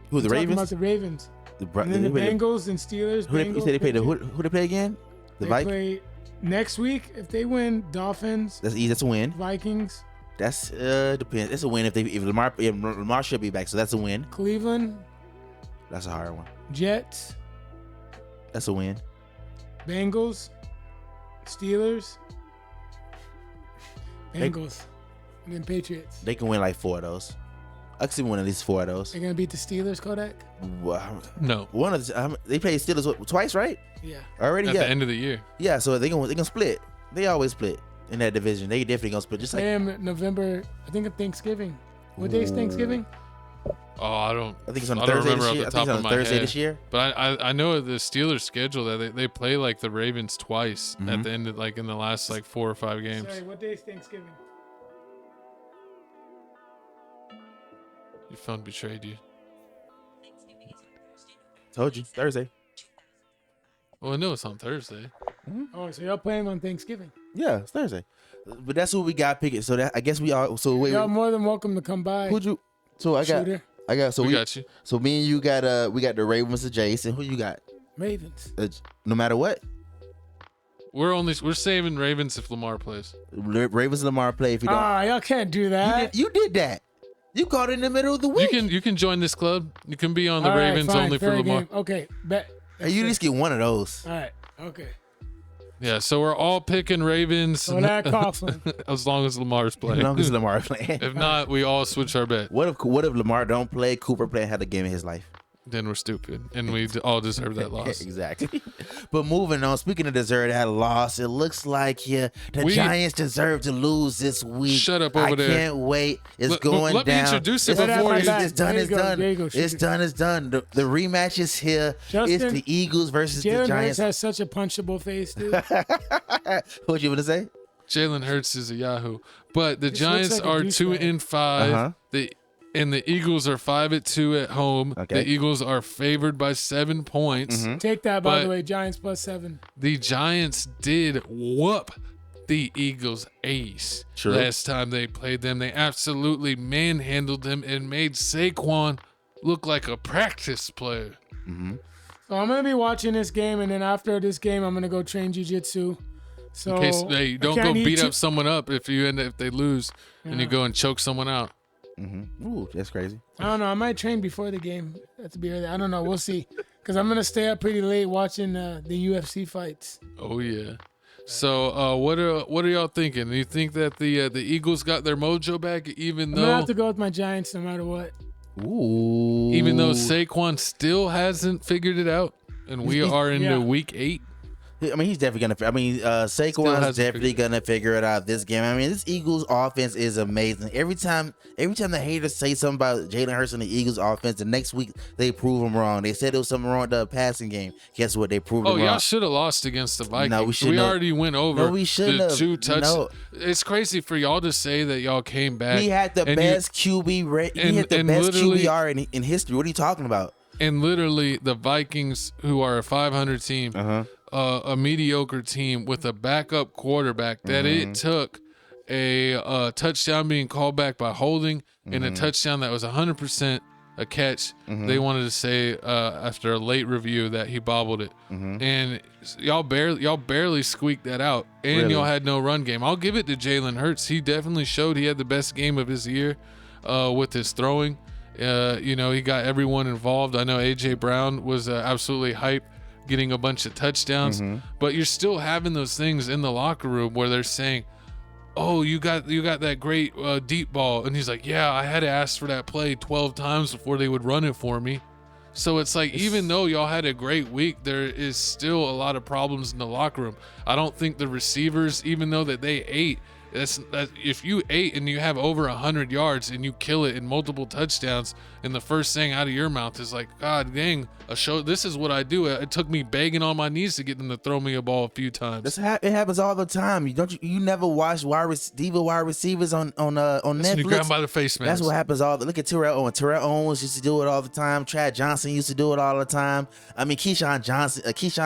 Who, the Ravens? About the Ravens. And then the Bengals and Steelers. You said they play who they play again? The Vikings? Play next week. If they win, Dolphins. That's easy. That's a win. Vikings. That's depends. It's a win if Lamar should be back, so that's a win. Cleveland. That's a hard one. Jets. That's a win. Bengals. Steelers. Bengals. And then Patriots. They can win like 4 of those. I can see win at least 4 of those. They're gonna beat the Steelers, Kodak? Wow. No. One of they played Steelers twice, right? Yeah. Already. At the end of the year. Yeah. So they gonna split. They always split in that division. They definitely gonna split. Just like November. I think of Thanksgiving. What day is Thanksgiving? Oh, I think it's on I don't Thursday remember this off year. the I think top it's on of my Thursday head. this year. But I know the Steelers schedule that they play like the Ravens twice at the end of like in the last like 4 or 5 games. Sorry, what day is Thanksgiving? Your phone betrayed you. Told you Thursday. Well, I know it's on Thursday. Oh, so y'all playing on Thanksgiving? Yeah, it's Thursday. But that's what we got picking. So that I guess we are. So wait, Y'all more than welcome to come by. who'd you? So I got. Shooter. I got. So We got you. So me and you got. We got the Ravens and Jason. Who you got? Ravens. No matter what. We're saving Ravens if Lamar plays. Ravens and Lamar play. If you don't, Y'all can't do that. you did that. You caught it in the middle of the week. You can join this club. You can be on the All right, Ravens fine, only for fair Lamar. game. Okay, bet. Hey, you at least get one of those. All right. Okay. Yeah, so we're all picking Ravens So that Coughlin. as long as Lamar's As playing. long as Lamar playing. If not, we all switch our bet. What if Lamar don't play? Cooper play and had a game in his life. Then we're stupid, and we all deserve that loss. Exactly. But moving on, speaking of deserve that loss, it looks like the Giants deserve to lose this week. Shut up over there. I can't wait. It's going let me down. introduce it It's before you. It's done. There It's you go, done. there you go, It's Shooter. done. It's done. The rematch is here. Justin, It's the Eagles versus the Jalen Hurts Giants. has such a punchable face, dude. What you want to say? Jalen Hurts is a Yahoo, but the This Giants looks like a are douchebag. 2-5. Uh-huh. The Eagles are 5-2 at home. Okay. The Eagles are favored by 7 points. Take that, by But- the way. Giants +7. The Giants did whoop the Eagles' ace True. last time they played them. They absolutely manhandled them and made Saquon look like a practice player. So I'm gonna be watching this game, and then after this game, I'm gonna go train jiu-jitsu. So In case they I don't can't go eat beat too- up someone up if they lose and you go and choke someone out. Ooh, that's crazy. I don't know. I might train before the game. That's be early. I don't know. We'll see. Because I'm gonna stay up pretty late watching the UFC fights. Oh yeah. So what are y'all thinking? Do you think that the Eagles got their mojo back, even I'm gonna though have to go with my Giants no matter what. Ooh. even though Saquon still hasn't figured it out, and we are into yeah. week 8? I mean, he's definitely gonna. I mean, Saquon's hasn't definitely figured gonna figure it out this game. I mean, this Eagles offense is amazing. Every time the haters say something about Jalen Hurts and the Eagles offense, the next week they prove them wrong. They said there was something wrong with the passing game. Guess what? They proved Oh, them wrong. y'all should have lost against the Vikings. No, we shouldn't have. already went over No, we shouldn't the have. 2 touchdowns. No. It's crazy for y'all to say that y'all came back. He had the and best QB rate. He and- had the and best literally- QBR in history. What are you talking about? And literally, the Vikings, who are a 500 team, a mediocre team with a backup quarterback, that it took a touchdown being called back by holding and a touchdown that was 100% a catch. They wanted to say after a late review that he bobbled it, and y'all barely squeaked that out, and Really? y'all had no run game. I'll give it to Jalen Hurts. He definitely showed he had the best game of his year with his throwing. He got everyone involved. I know AJ Brown was absolutely hype, getting a bunch of touchdowns, but you're still having those things in the locker room where they're saying, "Oh, you got that great deep ball," and he's like, "Yeah, I had to ask for that play 12 times before they would run it for me." So it's like, even though y'all had a great week, there is still a lot of problems in the locker room. I don't think the receivers, even though that they ate, If you ate and you have over 100 yards and you kill it in multiple touchdowns, and the first thing out of your mouth is like, God dang, this is what I do. It took me begging on my knees to get them to throw me a ball a few times. It happens all the time. You never watch wide receivers on Netflix? You grab them by the face, man. That's what happens look at Terrell Owens. Terrell Owens used to do it all the time. Chad Johnson used to do it all the time. I mean, Keyshawn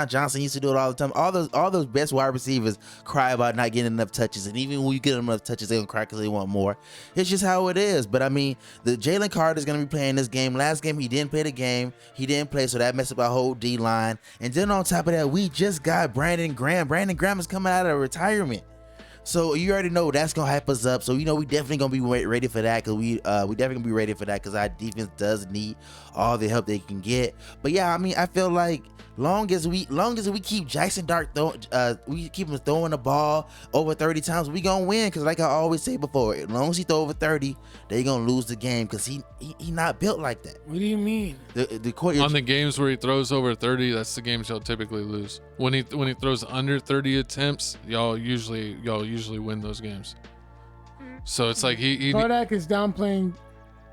Johnson used to do it all the time. All those best wide receivers cry about not getting enough touches, and even when you get enough touches, they gonna cry because they want more. It's just how it is. But I mean, the Jalen Carter is gonna be playing this game. Last game he didn't play the game. He didn't play, so that messed up our whole D line. And then on top of that, we just got Brandon Graham. Brandon Graham is coming out of retirement. So you already know that's gonna hype us up. So we definitely gonna be ready for that, because we definitely gonna be ready for that, because our defense does need all the help they can get. But yeah, I mean, I feel like long as we keep Jackson Dart we keep him throwing the ball over 30 times, we gonna win. Because like I always say before, as long as he throw over 30, they gonna lose the game, because he not built like that. What do you mean? On the games where he throws over 30, that's the games y'all typically lose. When he throws under 30 attempts, y'all usually win those games. So it's like he Kodak is downplaying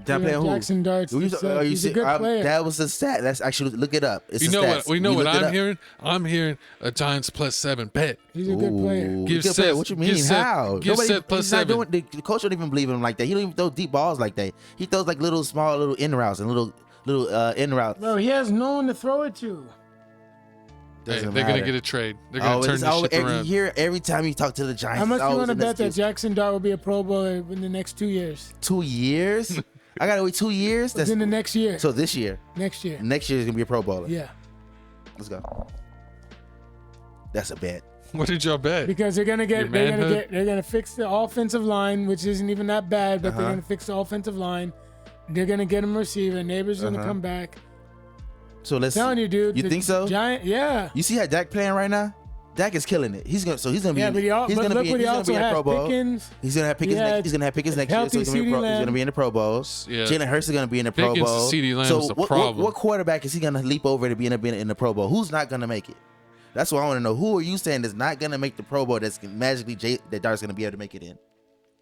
Jackson Darts. He's a good player. That was the stat. That's actually, look it up. It's what I'm hearing. I'm hearing a Giants +7 bet. He's a good player. Give Seth. What you mean? How? Give Seth +7. The coach don't even believe in him like that. He don't even throw deep balls like that. He throws like small in routes and little in routes. Bro, he has no one to throw it to. They're gonna get a trade. They're gonna turn this shit around. Every time you talk to the Giants, how much do you want to bet that Jackson Dart will be a Pro Bowler in the next 2 years? 2 years? I gotta wait 2 years. That's in the next year. So this year. Next year. Next year is gonna be a Pro Bowler. Yeah. Let's go. That's a bet. What did y'all bet? Because they're gonna fix the offensive line, which isn't even that bad, but they're gonna fix the offensive line. They're gonna get him a receiver. Neighbors gonna come back. So I'm telling you, dude. You think so? Giant, yeah. You see how Dak playing right now? Dak is killing it. He's gonna be. Yeah, but he's gonna be in the Pro Bowl. Pickens. He's gonna have Pickens. He's gonna have Pickens next year. So he's gonna be in the Pro Bowl. Yeah. Jalen Hurts is gonna be in the Pro Bowl. CeeDee Lamb's so the problem. What quarterback is he gonna leap over to be in the Pro Bowl? Who's not gonna make it? That's what I want to know. Who are you saying is not gonna make the Pro Bowl? That's magically that Dart's gonna be able to make it in.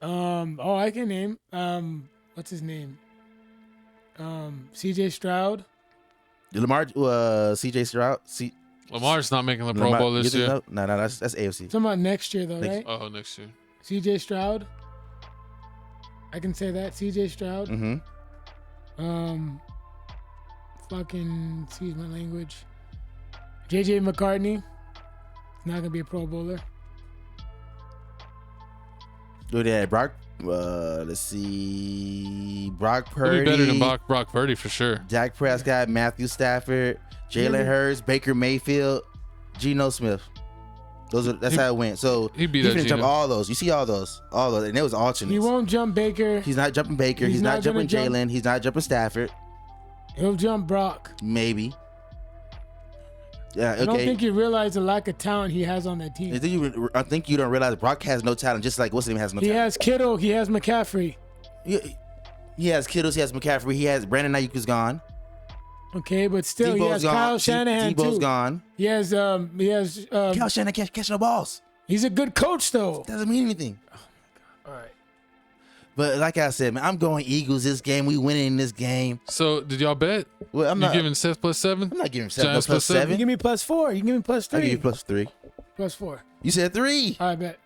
I can name. What's his name? C.J. Stroud. Lamar. C.J. Stroud. Lamar's not making the Pro Bowl this year. No, that's AFC. Talking about next year though, right? Oh, next year. C.J. Stroud. I can say that. C.J. Stroud. Mm-hmm. Fucking excuse my language. J.J. McCartney. Not gonna be a Pro Bowler. Do that, Brock. Let's see. Brock Purdy. He'll be better than Brock Purdy for sure. Dak Prescott, Matthew Stafford, Jalen Hurts, Baker Mayfield, Geno Smith. That's how it went. So he beat gonna jump all those. You see all those, and it was alternates. He won't jump Baker. He's not jumping Baker. He's not jumping Jalen. He's not jumping Stafford. He'll jump Brock. Maybe. Yeah, okay. I don't think you realize the lack of talent he has on that team. I think you don't realize Brock has no talent, just like what's his name has no talent. He has Kittle. He has McCaffrey. He has Kittle. He has McCaffrey. He has Brandon Ayuk's gone. Okay, but still, Debo's he has gone. Kyle Shanahan Debo's too. gone. He has Kyle Shanahan catching the balls. He's a good coach though. Doesn't mean anything. Oh my God. All right. But like I said, man, I'm going Eagles this game. We winning this game. So did y'all bet? Well, I'm not giving Seth +7. I'm not giving Seth no Giants +7. You give me +4. You give me +3. I'll give you +3. +4. You said 3. I bet.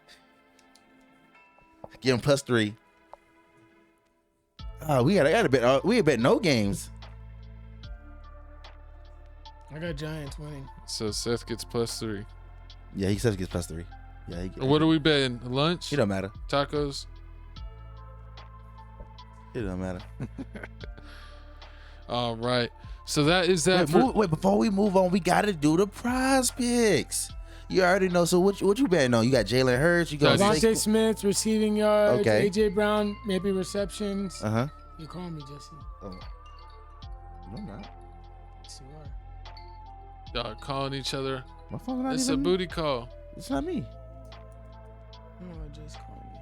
Give him +3. Oh, we gotta bet. We bet no games. I got Giants winning. So Seth gets +3. Yeah, he says he gets +3. Yeah. What are we betting? Lunch? It don't matter. Tacos? It don't matter. All right. So that is that. Wait, before we move on, we gotta do the prize picks. You already know. So what you betting on? You got Jalen Hurts. You got Devontae Smith receiving yards. Okay. AJ Brown maybe receptions. Uh huh. You call me Jesse. Oh. No, I'm not. Yes, you are. Y'all calling each other. My phone's not It's even a me. booty call. It's not me. No, just call me.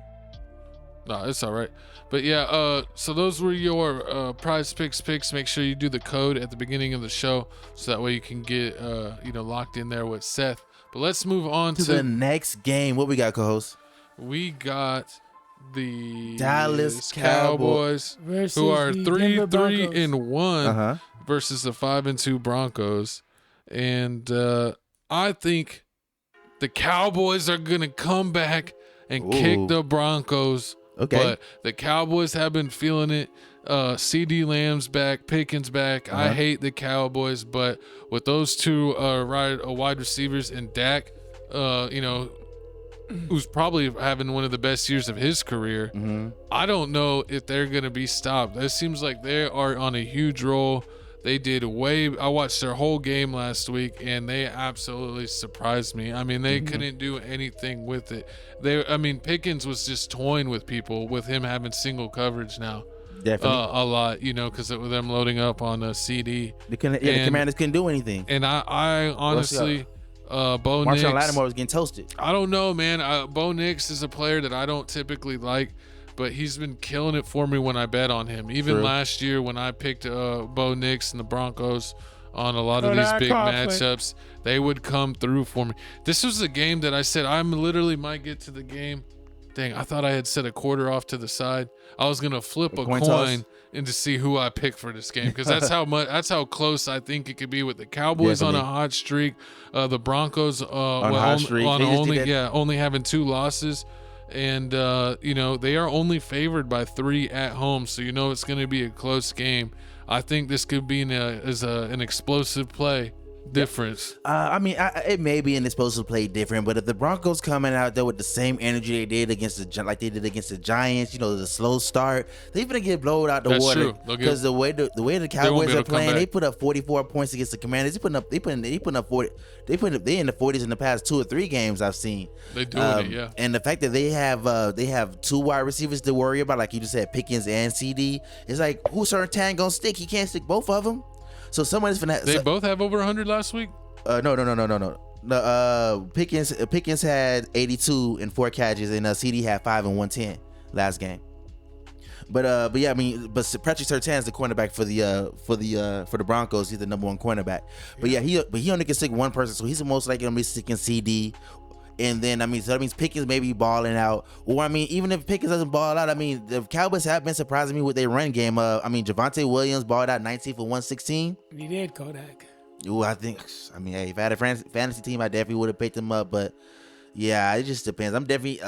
No, it's all right. But yeah, so those were your prize picks. Make sure you do the code at the beginning of the show so that way you can get locked in there with Seth. But let's move on to the next game. What we got, co-host? We got the Dallas Cowboys, Versus who are the Denver 3-1 versus the 5-2 Broncos, and I think the Cowboys are gonna come back and kick the Broncos. Okay. But the Cowboys have been feeling it. CD Lamb's back, Pickens back. I hate the Cowboys, but with those two wide receivers and Dak, who's probably having one of the best years of his career, I don't know if they're going to be stopped. It seems like they are on a huge roll. They did I watched their whole game last week, and they absolutely surprised me. I mean, they couldn't do anything with it. Pickens was just toying with people with him having single coverage now. Definitely. A lot, because of them loading up on a CD. The Commanders couldn't do anything. And I honestly, Bo Marshawn Nix, Lattimore was getting toasted. I don't know, man. Bo Nix is a player that I don't typically like, but he's been killing it for me when I bet on him. Even last year when I picked Bo Nix and the Broncos on a lot of these big matchups, they would come through for me. This was a game that I said I literally might get to the game. Dang, I thought I had set a quarter off to the side. I was gonna flip a coin and to see who I pick for this game, because that's how close I think it could be with the Cowboys on a hot streak, the Broncos only having 2 losses, and they are only favored by 3 at home, so it's going to be a close game. I think this could be an explosive play difference. It may be an explosive play different, but if the Broncos coming out there with the same energy they did against the Giants, the slow start, they're gonna get blown out the That's water. true. Because the way the Cowboys are playing, they put up 44 points against the Commanders. They put up 40. They in the 40s in the past 2 or 3 games I've seen. They doing it, yeah. And the fact that they have 2 wide receivers to worry about, like you just said, Pickens and CD, it's like, who's Surtain gonna stick? He can't stick both of them. So somebody's finna. They both have over 100 last week. No. Pickens had 82 and 4 catches, and CD had 5 and 110 last game. But Patrick Surtain is the cornerback for the Broncos. He's the number 1 cornerback. But he only can stick one person, so he's most likely gonna be sticking CD. And then so that means Pickens may be balling out, or even if Pickens doesn't ball out, the Cowboys have been surprising me with their run game. Javonte Williams balled out 19 for 116. He did, Kodak. Ooh, hey, if I had a fantasy team, I definitely would have picked him up. But yeah, it just depends. I'm definitely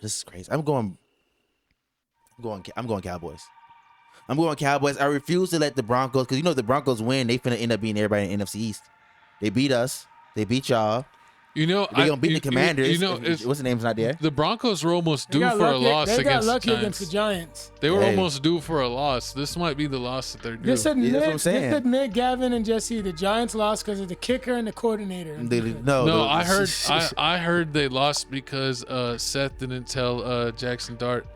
this is crazy. I'm going Cowboys. I'm going Cowboys. I refuse to let the Broncos, because if the Broncos win, they finna end up beating everybody in the NFC East. They beat us. They beat y'all. They gonna beat the Commanders. What's the name's not there? The Broncos were almost due for a loss against the Giants. They got lucky against the Giants. They were almost due for a loss. This might be the loss that they're due. Just admit, Gavin and Jesse, the Giants lost because of the kicker and the coordinator. I heard they lost because Seth didn't tell Jackson Dart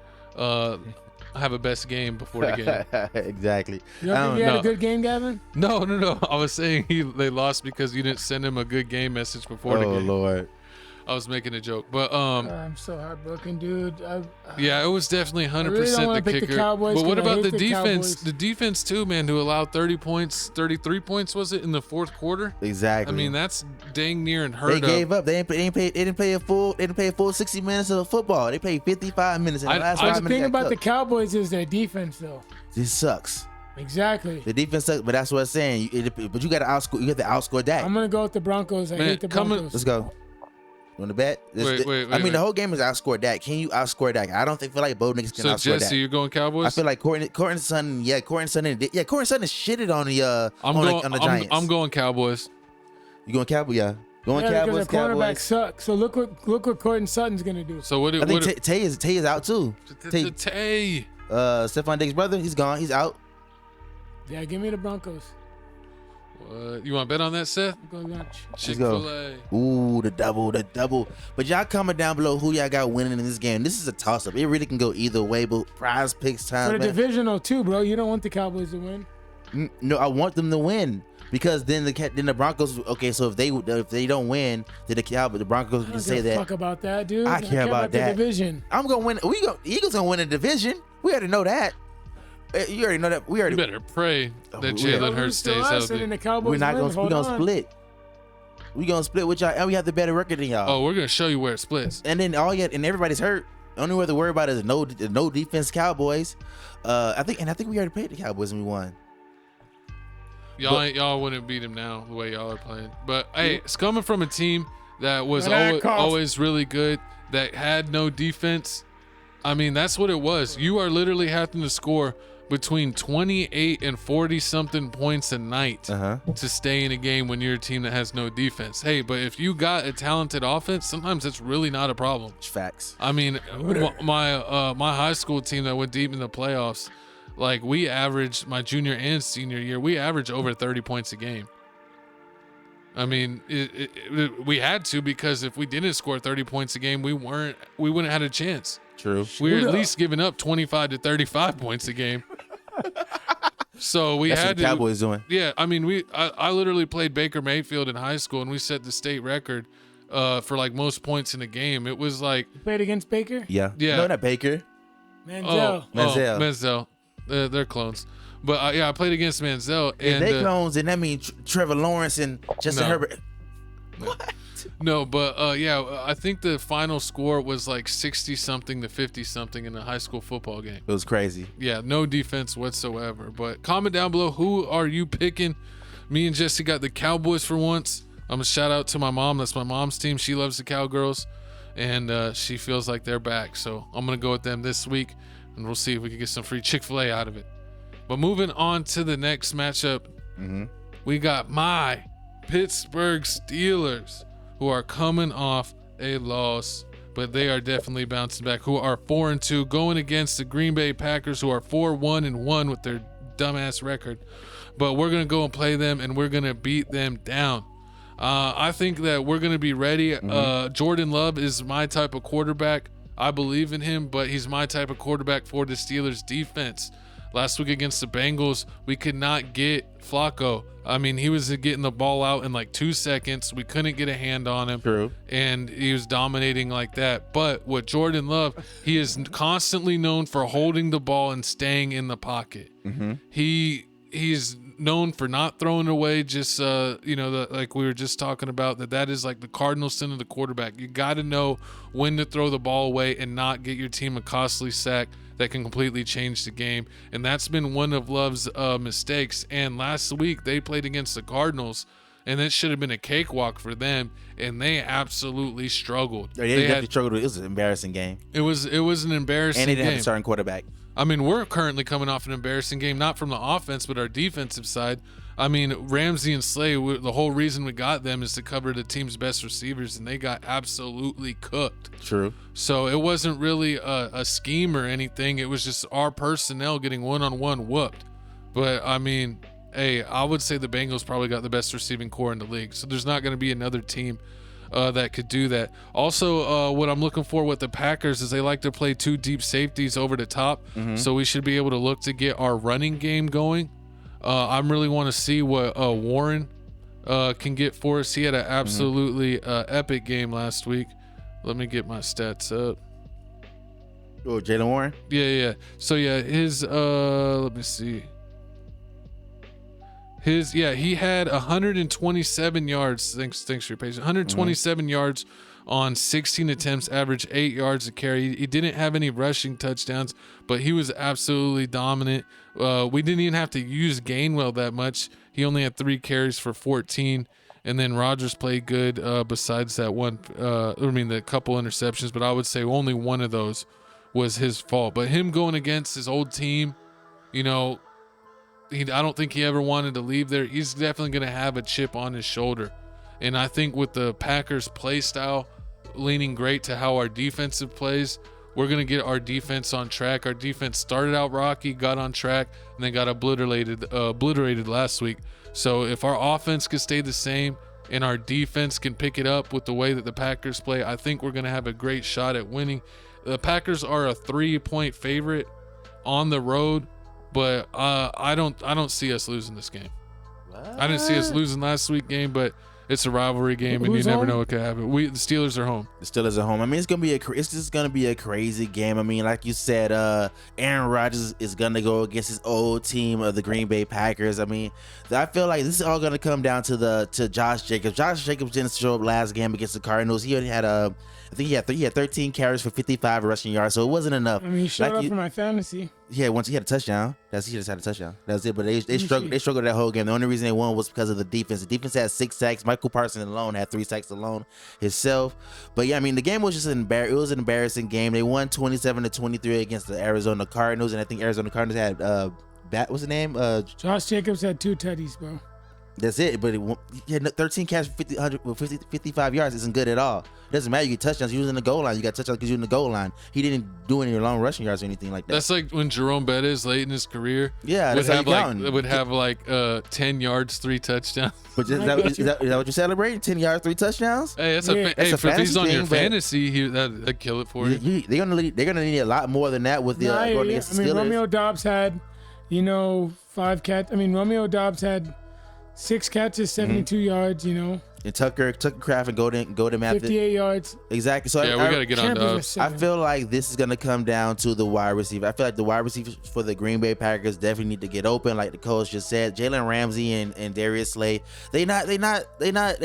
have a best game before the game. Exactly. You don't think he had a good game, Gavin? No. I was saying they lost because you didn't send him a good game message before the game. Oh, Lord. I was making a joke, but I'm so heartbroken, dude. Yeah, it was definitely 100% really the kicker. But what about the defense? Cowboys. The defense too, man, who allowed 33 points was it in the 4th quarter? Exactly. That's dang near unheard of. They gave up. They didn't play a full 60 minutes of football. They played 55 minutes in the last 5 minutes. The thing about the Cowboys is their defense, though. This sucks. Exactly. The defense sucks, but that's what I'm saying. But you got to outscore. You got to outscore Dak. I'm gonna go with the Broncos. I hate the Broncos. Let's go. You want to bet? Wait. The whole game is outscore Dak. Can you outscore Dak? I don't feel like Bo Nix can outscore Dak. So Jesse, you're going Cowboys? I feel like Courtney Sutton is shitted on the Giants. I'm going Cowboys. You going Cowboys? Yeah. Going Cowboys. Because the cornerback sucks. So look what Courtney Sutton's gonna do. So what? I think Tay is out too. Tay. Stephon Diggs' brother, he's gone. He's out. Yeah, give me the Broncos. What? You want to bet on that, Seth? Go lunch. Chick-fil-A. Ooh, the double. But y'all comment down below who y'all got winning in this game. This is a toss-up. It really can go either way, but prize picks time. For the divisional too, bro. You don't want the Cowboys to win. No, I want them to win. Because then the Broncos, okay, so if they don't win, then the Broncos can say that. Fuck about that, dude. I care about that. The division. I'm gonna win. Eagles gonna win the division. We already know that. You already know that. You better pray that Jalen Hurts stays healthy. We're not gonna. We're gonna split. We gonna split with y'all, and we have the better record than y'all. Oh, we're gonna show you where it splits. And then and everybody's hurt. Only way to worry about is no defense Cowboys. I think we already played the Cowboys and we won. Y'all wouldn't beat him now the way y'all are playing. But hey, it's coming from a team that was That always really good, that had no defense. I mean, that's what it was. You are literally having to score between 28 and 40 something points a night to stay in a game when you're a team that has no defense. Hey, but if you got a talented offense, sometimes it's really not a problem. Facts. I mean, my high school team that went deep in the playoffs, like we averaged my junior and senior year, we averaged over 30 points a game. I mean, we had to, because if we didn't score 30 points a game, we wouldn't have had a chance. True. We were at least giving up 25 to 35 points a game. So That's what the Cowboys doing. Yeah, I mean, I literally played Baker Mayfield in high school, and we set the state record for like most points in a game. It was like You played against Baker? Yeah. Yeah. No, not Baker. Manziel. Manziel. They're clones. But I played against Manziel. If And they clones, then that means Trevor Lawrence and Justin No. Herbert. What? No, but I think the final score was like 60-something to 50-something in a high school football game. It was crazy. Yeah, no defense whatsoever. But comment down below, who are you picking? Me and Jesse got the Cowboys for once. I'm a shout out to my mom. That's my mom's team. She loves the Cowgirls, and she feels like they're back. So I'm going to go with them this week, and we'll see if we can get some free Chick-fil-A out of it. But moving on to the next matchup, we got my Pittsburgh Steelers, who are coming off a loss, but they are definitely bouncing back, who are 4-2, going against the Green Bay Packers, who are 4-1-1 with their dumbass record. But we're going to go and play them, and we're going to beat them down. I think that we're going to be ready. Jordan Love is my type of quarterback. I believe in him, but he's my type of quarterback for the Steelers defense. Last week against the Bengals, we could not get Flacco. I mean, he was getting the ball out in like 2 seconds. We couldn't get a hand on him. True. And he was dominating like that. But with Jordan Love, he is constantly known for holding the ball and staying in the pocket. He's known for not throwing away, just like we were just talking about, that is like the cardinal sin of the quarterback. You got to know when to throw the ball away and not get your team a costly sack that can completely change the game. And that's been one of Love's mistakes. And last week they played against the Cardinals, and it should have been a cakewalk for them, and they absolutely struggled. They definitely struggled. It was an embarrassing game. It was an embarrassing game. And they didn't have a starting quarterback. I mean, we're currently coming off an embarrassing game, not from the offense, but our defensive side. I mean, Ramsey and Slay, the whole reason we got them is to cover the team's best receivers, and they got absolutely cooked. True. So it wasn't really a scheme or anything. It was just our personnel getting one-on-one whooped. But, I mean, hey, I would say the Bengals probably got the best receiving core in the league. So there's not going to be another team that could do that. Also, what I'm looking for with the Packers is they like to play 2 deep safeties over the top. So we should be able to look to get our running game going. I really want to see what Warren can get for us. He had an absolutely epic game last week. Let me get my stats up. Oh, Jalen Warren? Yeah. So, yeah, his, let me see. He had 127 yards. Thanks for your patience. 127 yards on 16 attempts, average 8 yards a carry. He didn't have any rushing touchdowns, but he was absolutely dominant. We didn't even have to use Gainwell that much. He only had 3 carries for 14. And then Rodgers played good besides that one. The couple interceptions, but I would say only one of those was his fault. But him going against his old team, I don't think he ever wanted to leave there. He's definitely going to have a chip on his shoulder. And I think with the Packers play style leaning great to how our defensive plays, we're going to get our defense on track. Our defense started out rocky, got on track, and then got obliterated last week. So if our offense can stay the same and our defense can pick it up with the way that the Packers play, I think we're going to have a great shot at winning. The Packers are a 3-point favorite on the road, but I don't see us losing this game. What? I didn't see us losing last week's game, but It's a rivalry game, and you Who's never home? know what could happen. The Steelers are home. The Steelers at home. I mean, it's just gonna be a crazy game. I mean, like you said, Aaron Rodgers is gonna go against his old team of the Green Bay Packers. I mean, I feel like this is all gonna come down to Josh Jacobs. Josh Jacobs didn't show up last game against the Cardinals. He only had I think he had 13 carries for 55 rushing yards, so it wasn't enough. I mean, he showed up for my fantasy. Yeah, once he had a touchdown. He just had a touchdown. That was it. But they struggled. They struggled that whole game. The only reason they won was because of the defense. The defense had 6 sacks. Michael Parsons alone had 3 sacks alone himself. But yeah, I mean, the game was just it was an embarrassing game. They won 27-23 against the Arizona Cardinals, and I think Arizona Cardinals had what's the name? Josh Jacobs had 2 tutties, bro. That's it. But he had 13 catches for 55 yards. Isn't good at all. It doesn't matter. You get touchdowns. You was in the goal line. You got touchdowns because you're in the goal line. He didn't do any long rushing yards or anything like that. That's like when Jerome Bettis late in his career Yeah, would that's how have you like counting. would have like 10 yards, 3 touchdowns. But is that what you're celebrating? 10 yards, 3 touchdowns? Hey, that's Yeah. a That's a if he's fantasy on your thing, but- fantasy, that'd kill it for you. They're gonna need a lot more than that with the Nah, going yeah, against I the mean, Steelers. Romeo Dobbs had, 5 catch. I mean, Romeo Dobbs had 6 catches, 72 yards. And Tucker Craft and Golden Mathis. 58 yards. Exactly. So Yeah, we gotta get on Champions are Dobbs. I 7. feel like this is gonna come down to the wide receiver. I feel like the wide receivers for the Green Bay Packers definitely need to get open, like the coach just said. Jalen Ramsey and Darius Slay, they ain't got what They ain't got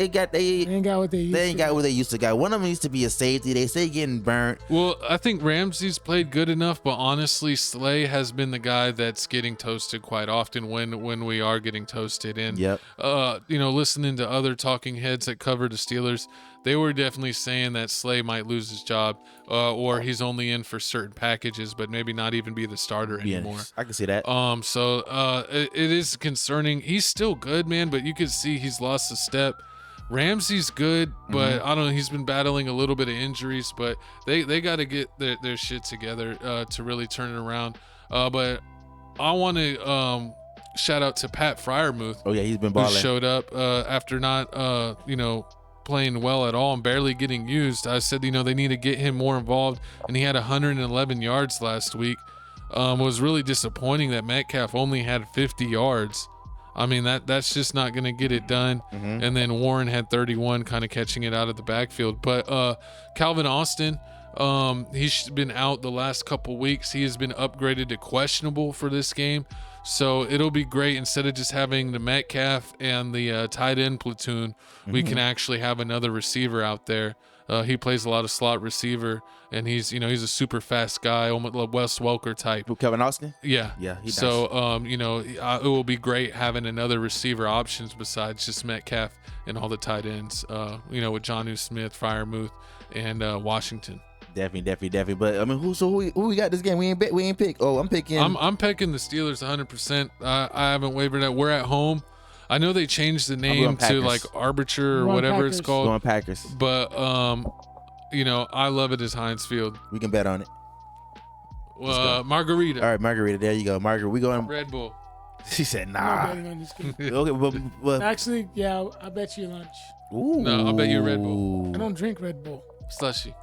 what they used they ain't to. got what they used to got. One of them needs to be a safety. They say getting burnt. Well, I think Ramsey's played good enough, but honestly, Slay has been the guy that's getting toasted quite often when we are getting toasted. And Yep. listening to other talking heads that cover the Steelers, they were definitely saying that Slay might lose his job, or he's only in for certain packages, but maybe not even be the starter anymore. Yes, I can see that. It is concerning. He's still good, man, but you can see he's lost a step. Ramsey's good, but I don't know. He's been battling a little bit of injuries, but they got to get their shit together to really turn it around. But I want to shout out to Pat Freiermuth, Oh yeah, he's been who balling. showed up after not playing well at all and barely getting used. I said they need to get him more involved, and he had 111 yards last week. Was really disappointing that Metcalf only had 50 yards. I mean, that's just not going to get it done. And then Warren had 31, kind of catching it out of the backfield. But Calvin Austin, he's been out the last couple weeks. He has been upgraded to questionable for this game. So it'll be great. Instead of just having the Metcalf and the tight end platoon, we can actually have another receiver out there. He plays a lot of slot receiver, and he's a super fast guy, almost a Wes Welker type. Who, Kevin Austin? Yeah. Yeah, he So, it will be great having another receiver options besides just Metcalf and all the tight ends, with Jonnu Smith, Freiermuth, and Washington. Definitely. But I mean, who we got this game? We ain't pick. Oh, I'm picking. I'm picking the Steelers 100%. I haven't wavered at. We're at home. I know they changed the name going to Packers. like Arbiter or I'm going whatever it's Packers. called. going Packers. But I love it as Heinz Field. We can bet on it. Margarita. All right, Margarita. There you go, Margarita. We going. Red Bull. She said, I'm nah. betting on this game. Okay, but Actually, yeah, I bet you lunch. ooh. No, I'll bet you Red Bull. I don't drink Red Bull. Slushy.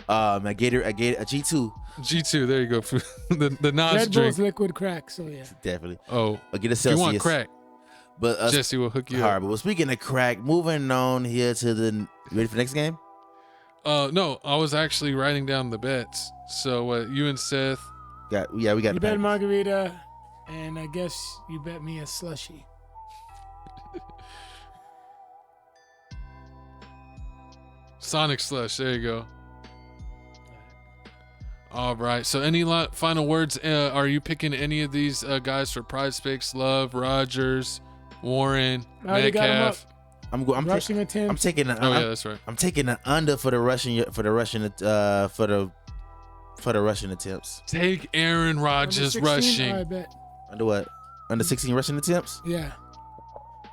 I get a G2. G2. There you go. the Nas Red drink. Bull's liquid crack, so yeah. Definitely. Oh, I get a if you Celsius. want crack, But Jesse will hook you hard. up. But well, speaking of crack, moving on here to the. You ready for the next game? No, I was actually writing down the bets. So you and Seth. We got You the bet Packers. margarita, and I guess you bet me a slushy. Sonic Slush. There you go. All right. So, any final words? Are you picking any of these guys for Prize Picks? Love, Rodgers, Warren, I already got 'em Metcalf. I'm Rushing attempts. I'm taking the Oh yeah, that's right. I'm taking the under for the rushing attempts. Take Aaron Under Rodgers 16? rushing. I bet. Under what? Under 16 rushing attempts Yeah.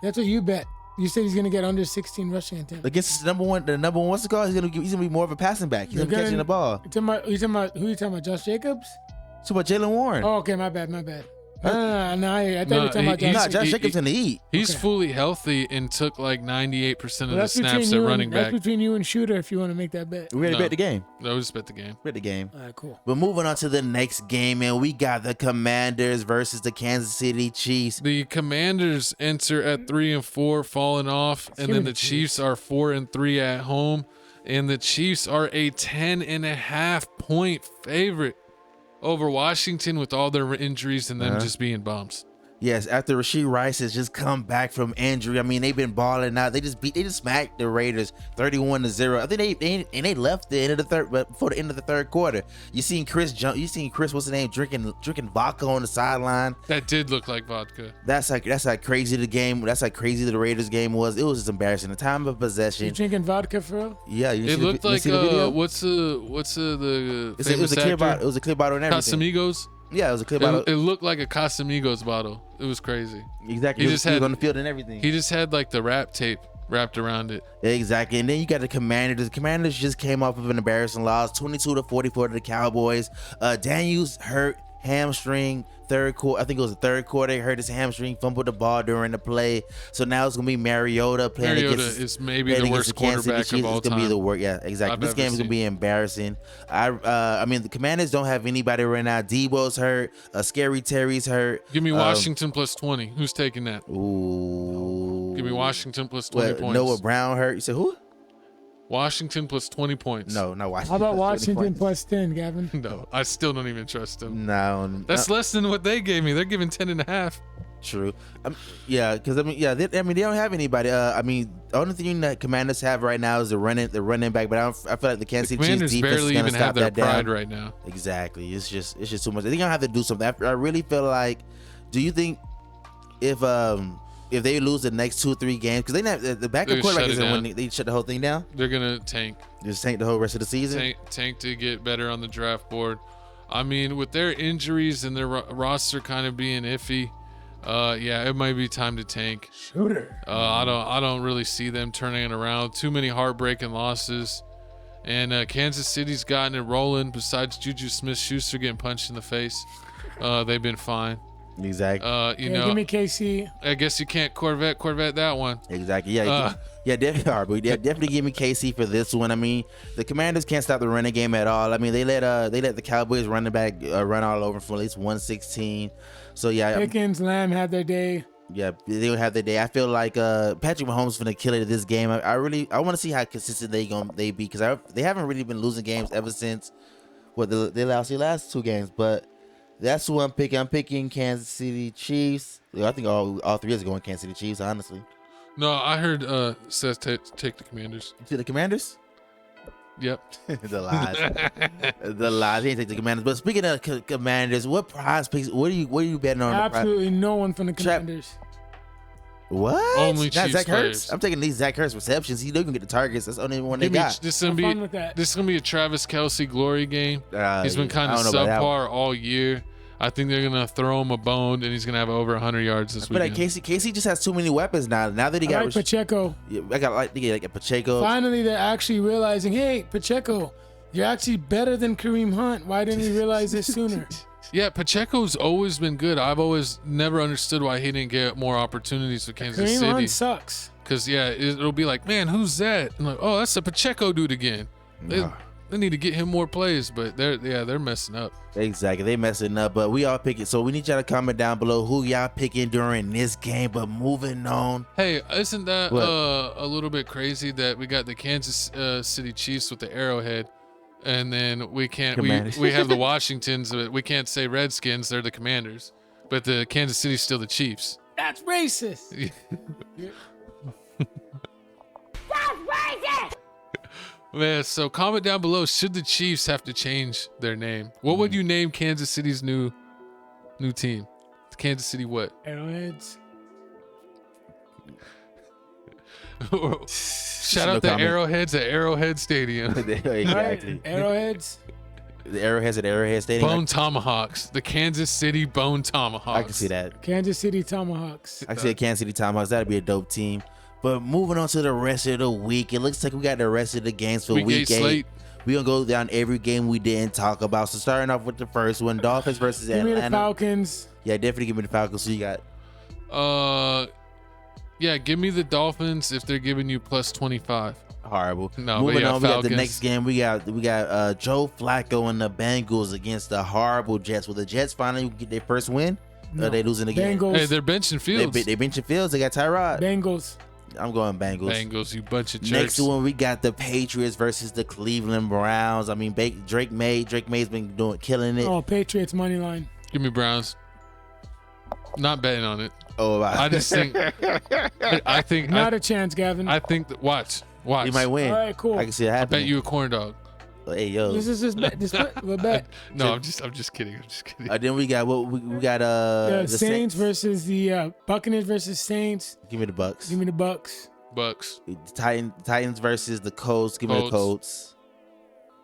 That's what you bet. You said he's gonna get under 16 rushing attempts. against the number one. What's the call? He's gonna be more of a passing back. He's They're gonna be catching gonna- the ball. You talking about who you talking about? Josh Jacobs? So about Jalen Warren. Oh, okay, my bad. No, I thought you were talking about he's- Josh. Josh Jacobs in the eat. He's Okay. fully healthy and took like 98% of Well, the that's snaps between at you running and, that's back. between you and Shooter if you want to make that bet. We already No. bet the game. No, we just bet the game. Bet the game. All right, cool. But moving on to the next game, and we got the Commanders versus the Kansas City Chiefs. The Commanders enter at 3-4, falling off, and then the Chiefs are 4-3 at home, and the Chiefs are a 10.5-point favorite over Washington with all their injuries and them just being bums. Yes, after Rashee Rice has just come back from injury. I mean, they've been balling out. They just smacked the Raiders 31-0. I think they left the end of the third, but before the end of the third quarter. You seen Chris what's the name, drinking vodka on the sideline. That did look like vodka. That's like crazy the Raiders game was. It was just embarrassing. The time of You possession. drinking vodka for real? Yeah, you It see looked you like see the video? what's the It famous was a clear actor? bottle. It was a clear bottle and everything. Casamigos. Yeah, it was a clear bottle. It looked like a Casamigos bottle. It was crazy. Exactly. He He just was had- on the field and everything. He just had like the wrap tape wrapped around it. Exactly. And then you got the Commanders. The Commanders just came off of an embarrassing loss, 22-44 to the Cowboys. Daniels hurt hamstring third quarter. I think it was the third quarter. He hurt his hamstring, fumbled the ball during the play. So now it's gonna be Mariota playing Mariota against. is maybe playing the against worst Kansas City quarterback Chiefs. of all It's gonna be time. the worst. Yeah, exactly. I've This ever game is gonna seen. be embarrassing. I mean, the Commanders don't have anybody right now. Debo's hurt. Scary Terry's hurt. Give me Washington plus 20. Who's taking that? Ooh. Give me Washington plus 20 What, points. Noah Brown hurt. You said who? Washington plus 20 points. No, not Washington. How about Plus 20 Washington points. plus 10, Gavin? No, I still don't even trust him. No, That's less than what they gave me. They're giving 10.5. true. Yeah, because they don't have anybody. I mean, the only thing that Commanders have right now is the running back. But I feel like the Kansas City Chiefs Commanders defense is barely gonna even stop have their that down. pride right now. Exactly. It's just too much. They're gonna have to do something. I really feel like. Do you think if they lose the next 2-3 games, because the backup They quarterback shut it isn't down. winning, they shut the whole thing down. They're going to tank. Just tank the whole rest of the season. Tank to get better on the draft board. I mean, with their injuries and their roster kind of being iffy, yeah, it might be time to tank. Shooter. I don't really see them turning it around. Too many heartbreaking losses. And Kansas City's gotten it rolling. Besides Juju Smith-Schuster getting punched in the face, they've been fine. Exactly. You Yeah, know, give me KC. I guess you can't Corvette that one. Exactly. Yeah. Definitely hard. But definitely give me KC for this one. I mean, the Commanders can't stop the running game at all. I mean, they let the Cowboys running back run all over for at least 116. So yeah. Pickens, Lamb had their day. Yeah, they will have their day. I feel like Patrick Mahomes is gonna kill it this game. I want to see how consistent they be, because they haven't really been losing games ever since they lost the last 2 games. But that's who I'm picking. I'm picking Kansas City Chiefs. I think all 3 is going Kansas City Chiefs, honestly. No, I heard Seth take the Commanders. You see the Commanders? Yep. The lies. The lies. He ain't take the Commanders. But speaking of Commanders, what prize picks? What are you betting on? Absolutely no one from the Commanders. What? Only Not Chiefs Zach Ertz? players. I'm taking these Zach Ertz receptions. He don't get the targets. That's the only one they Give me, got. this Have fun with that. is gonna be a Travis Kelce glory game. He's been kind I of don't know about that one. subpar all year. I think they're gonna throw him a bone, and he's gonna have over 100 yards this But like weekend. Casey just has too many weapons now. Now that he I got like Pacheco. I got like a Pacheco. Finally, they're actually realizing, hey, Pacheco, you're actually better than Kareem Hunt. Why didn't we realize this sooner? Yeah, Pacheco's always been good. I've always never understood why he didn't get more opportunities with Kansas Kareem City. Hunt sucks. Because yeah, it'll be like, man, who's that? I'm like, oh, that's a Pacheco dude again. They need to get him more plays, but they're messing up. Exactly, they messing up. But we all pick it. So we need y'all to comment down below who y'all picking during this game. But moving on. Hey, isn't that What? a little bit crazy that we got the Kansas City Chiefs with the Arrowhead, and then we Commanders. we have the Washingtons, but we can't say Redskins, they're the Commanders, but the Kansas City's still the Chiefs. That's racist. Man, so comment down below, should the Chiefs have to change their name? What would you name Kansas City's new team? Kansas City what? Arrowheads. Shout out No the comment. Arrowheads at Arrowhead Stadium. Exactly. Right? Arrowheads. The Arrowheads at Arrowhead Stadium. Bone Tomahawks. The Kansas City Bone Tomahawks. I can see that. Kansas City Tomahawks. I can see a Kansas City Tomahawks. That'd be a dope team. But moving on to the rest of the week, it looks like we got the rest of the games for Week week 8 8. slate. We're going to go down every game we didn't talk about. So starting off with the first one, Dolphins versus Give me Atlanta. the Falcons. Yeah, definitely give me the Falcons. So you got Yeah, give me the Dolphins if they're giving you plus 25. horrible. No, Moving but yeah, on, we got the Falcons. next game. We got Joe Flacco and the Bengals against the horrible Jets. Will the Jets finally get their first win? Or are they losing again? Bengals. Hey, they're benching Fields. They benching Fields. They got Tyrod. Bengals. I'm going Bengals. Bengals, you bunch of jerks. Next one, we got the Patriots versus the Cleveland Browns. I mean, Drake May's been killing it. Oh, Patriots money line. Give me Browns. Not betting on it. Oh, wow. I just think. I think. Not a chance, Gavin. I think that. Watch. You might win. All right, cool. I can see it I happening. bet you a corn dog. Hey, yo. This is just bet. Just a bet. No, I'm just kidding. I'm just kidding. Then we got we got The the Saints versus the Buccaneers versus Saints. Give me the Bucks. Give me the Bucks. Bucks. Titans versus the Colts. Give me the Colts.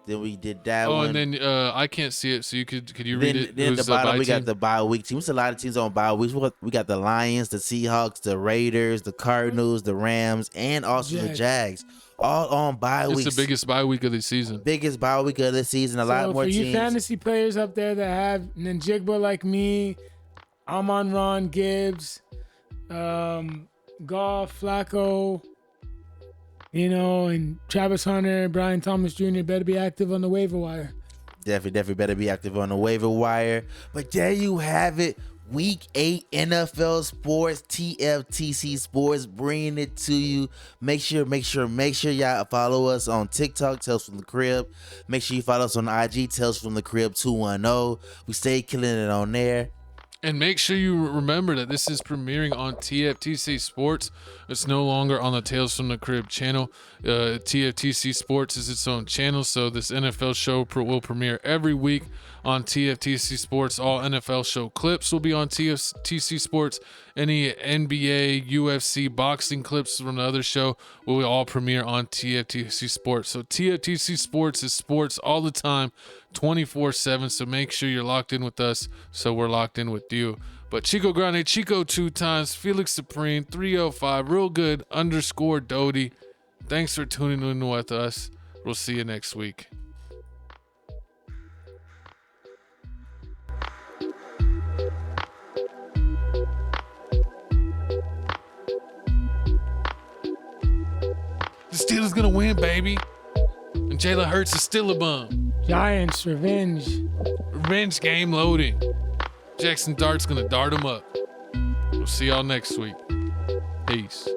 Then we did that Oh, one. and then I can't see it, so could you read it? Then Who's the bottom bye we got team? the bye week teams. A lot of teams on bye weeks. We got the Lions, the Seahawks, the Raiders, the Cardinals, the Rams, and also the Jags. All on bye weeks. It's the biggest bye week of the season. Biggest bye week of the season. A lot more for you teams. fantasy players up there that have Njigba like me, Amon-Ra, Gibbs, Goff, Flacco, and Travis Hunter, Brian Thomas Jr. better be active on the waiver wire. Definitely better be active on the waiver wire. But there you have it. Week 8 NFL Sports, TFTC Sports, bringing it to you. Make sure y'all follow us on TikTok, Tales from the Crib. Make sure you follow us on IG, Tales from the Crib 210. We stay killing it on there. And make sure you remember that this is premiering on TFTC Sports. It's no longer on the Tales from the Crib channel. TFTC Sports is its own channel, so this NFL show will premiere every week on TFTC Sports. All NFL show clips will be on TFTC Sports. Any NBA, UFC, boxing clips from the other show will all premiere on TFTC Sports. So TFTC Sports is sports all the time, 24/7. So make sure you're locked in with us, so we're locked in with you. But Chico Grande, Chico 2 times, Felix Supreme, 305, real good, _Doty. Thanks for tuning in with us. We'll see you next week. The Steelers gonna win, baby. And Jalen Hurts is still a bum. Giants, revenge. Revenge game loading. Jackson Dart's gonna dart him up. We'll see y'all next week. Peace.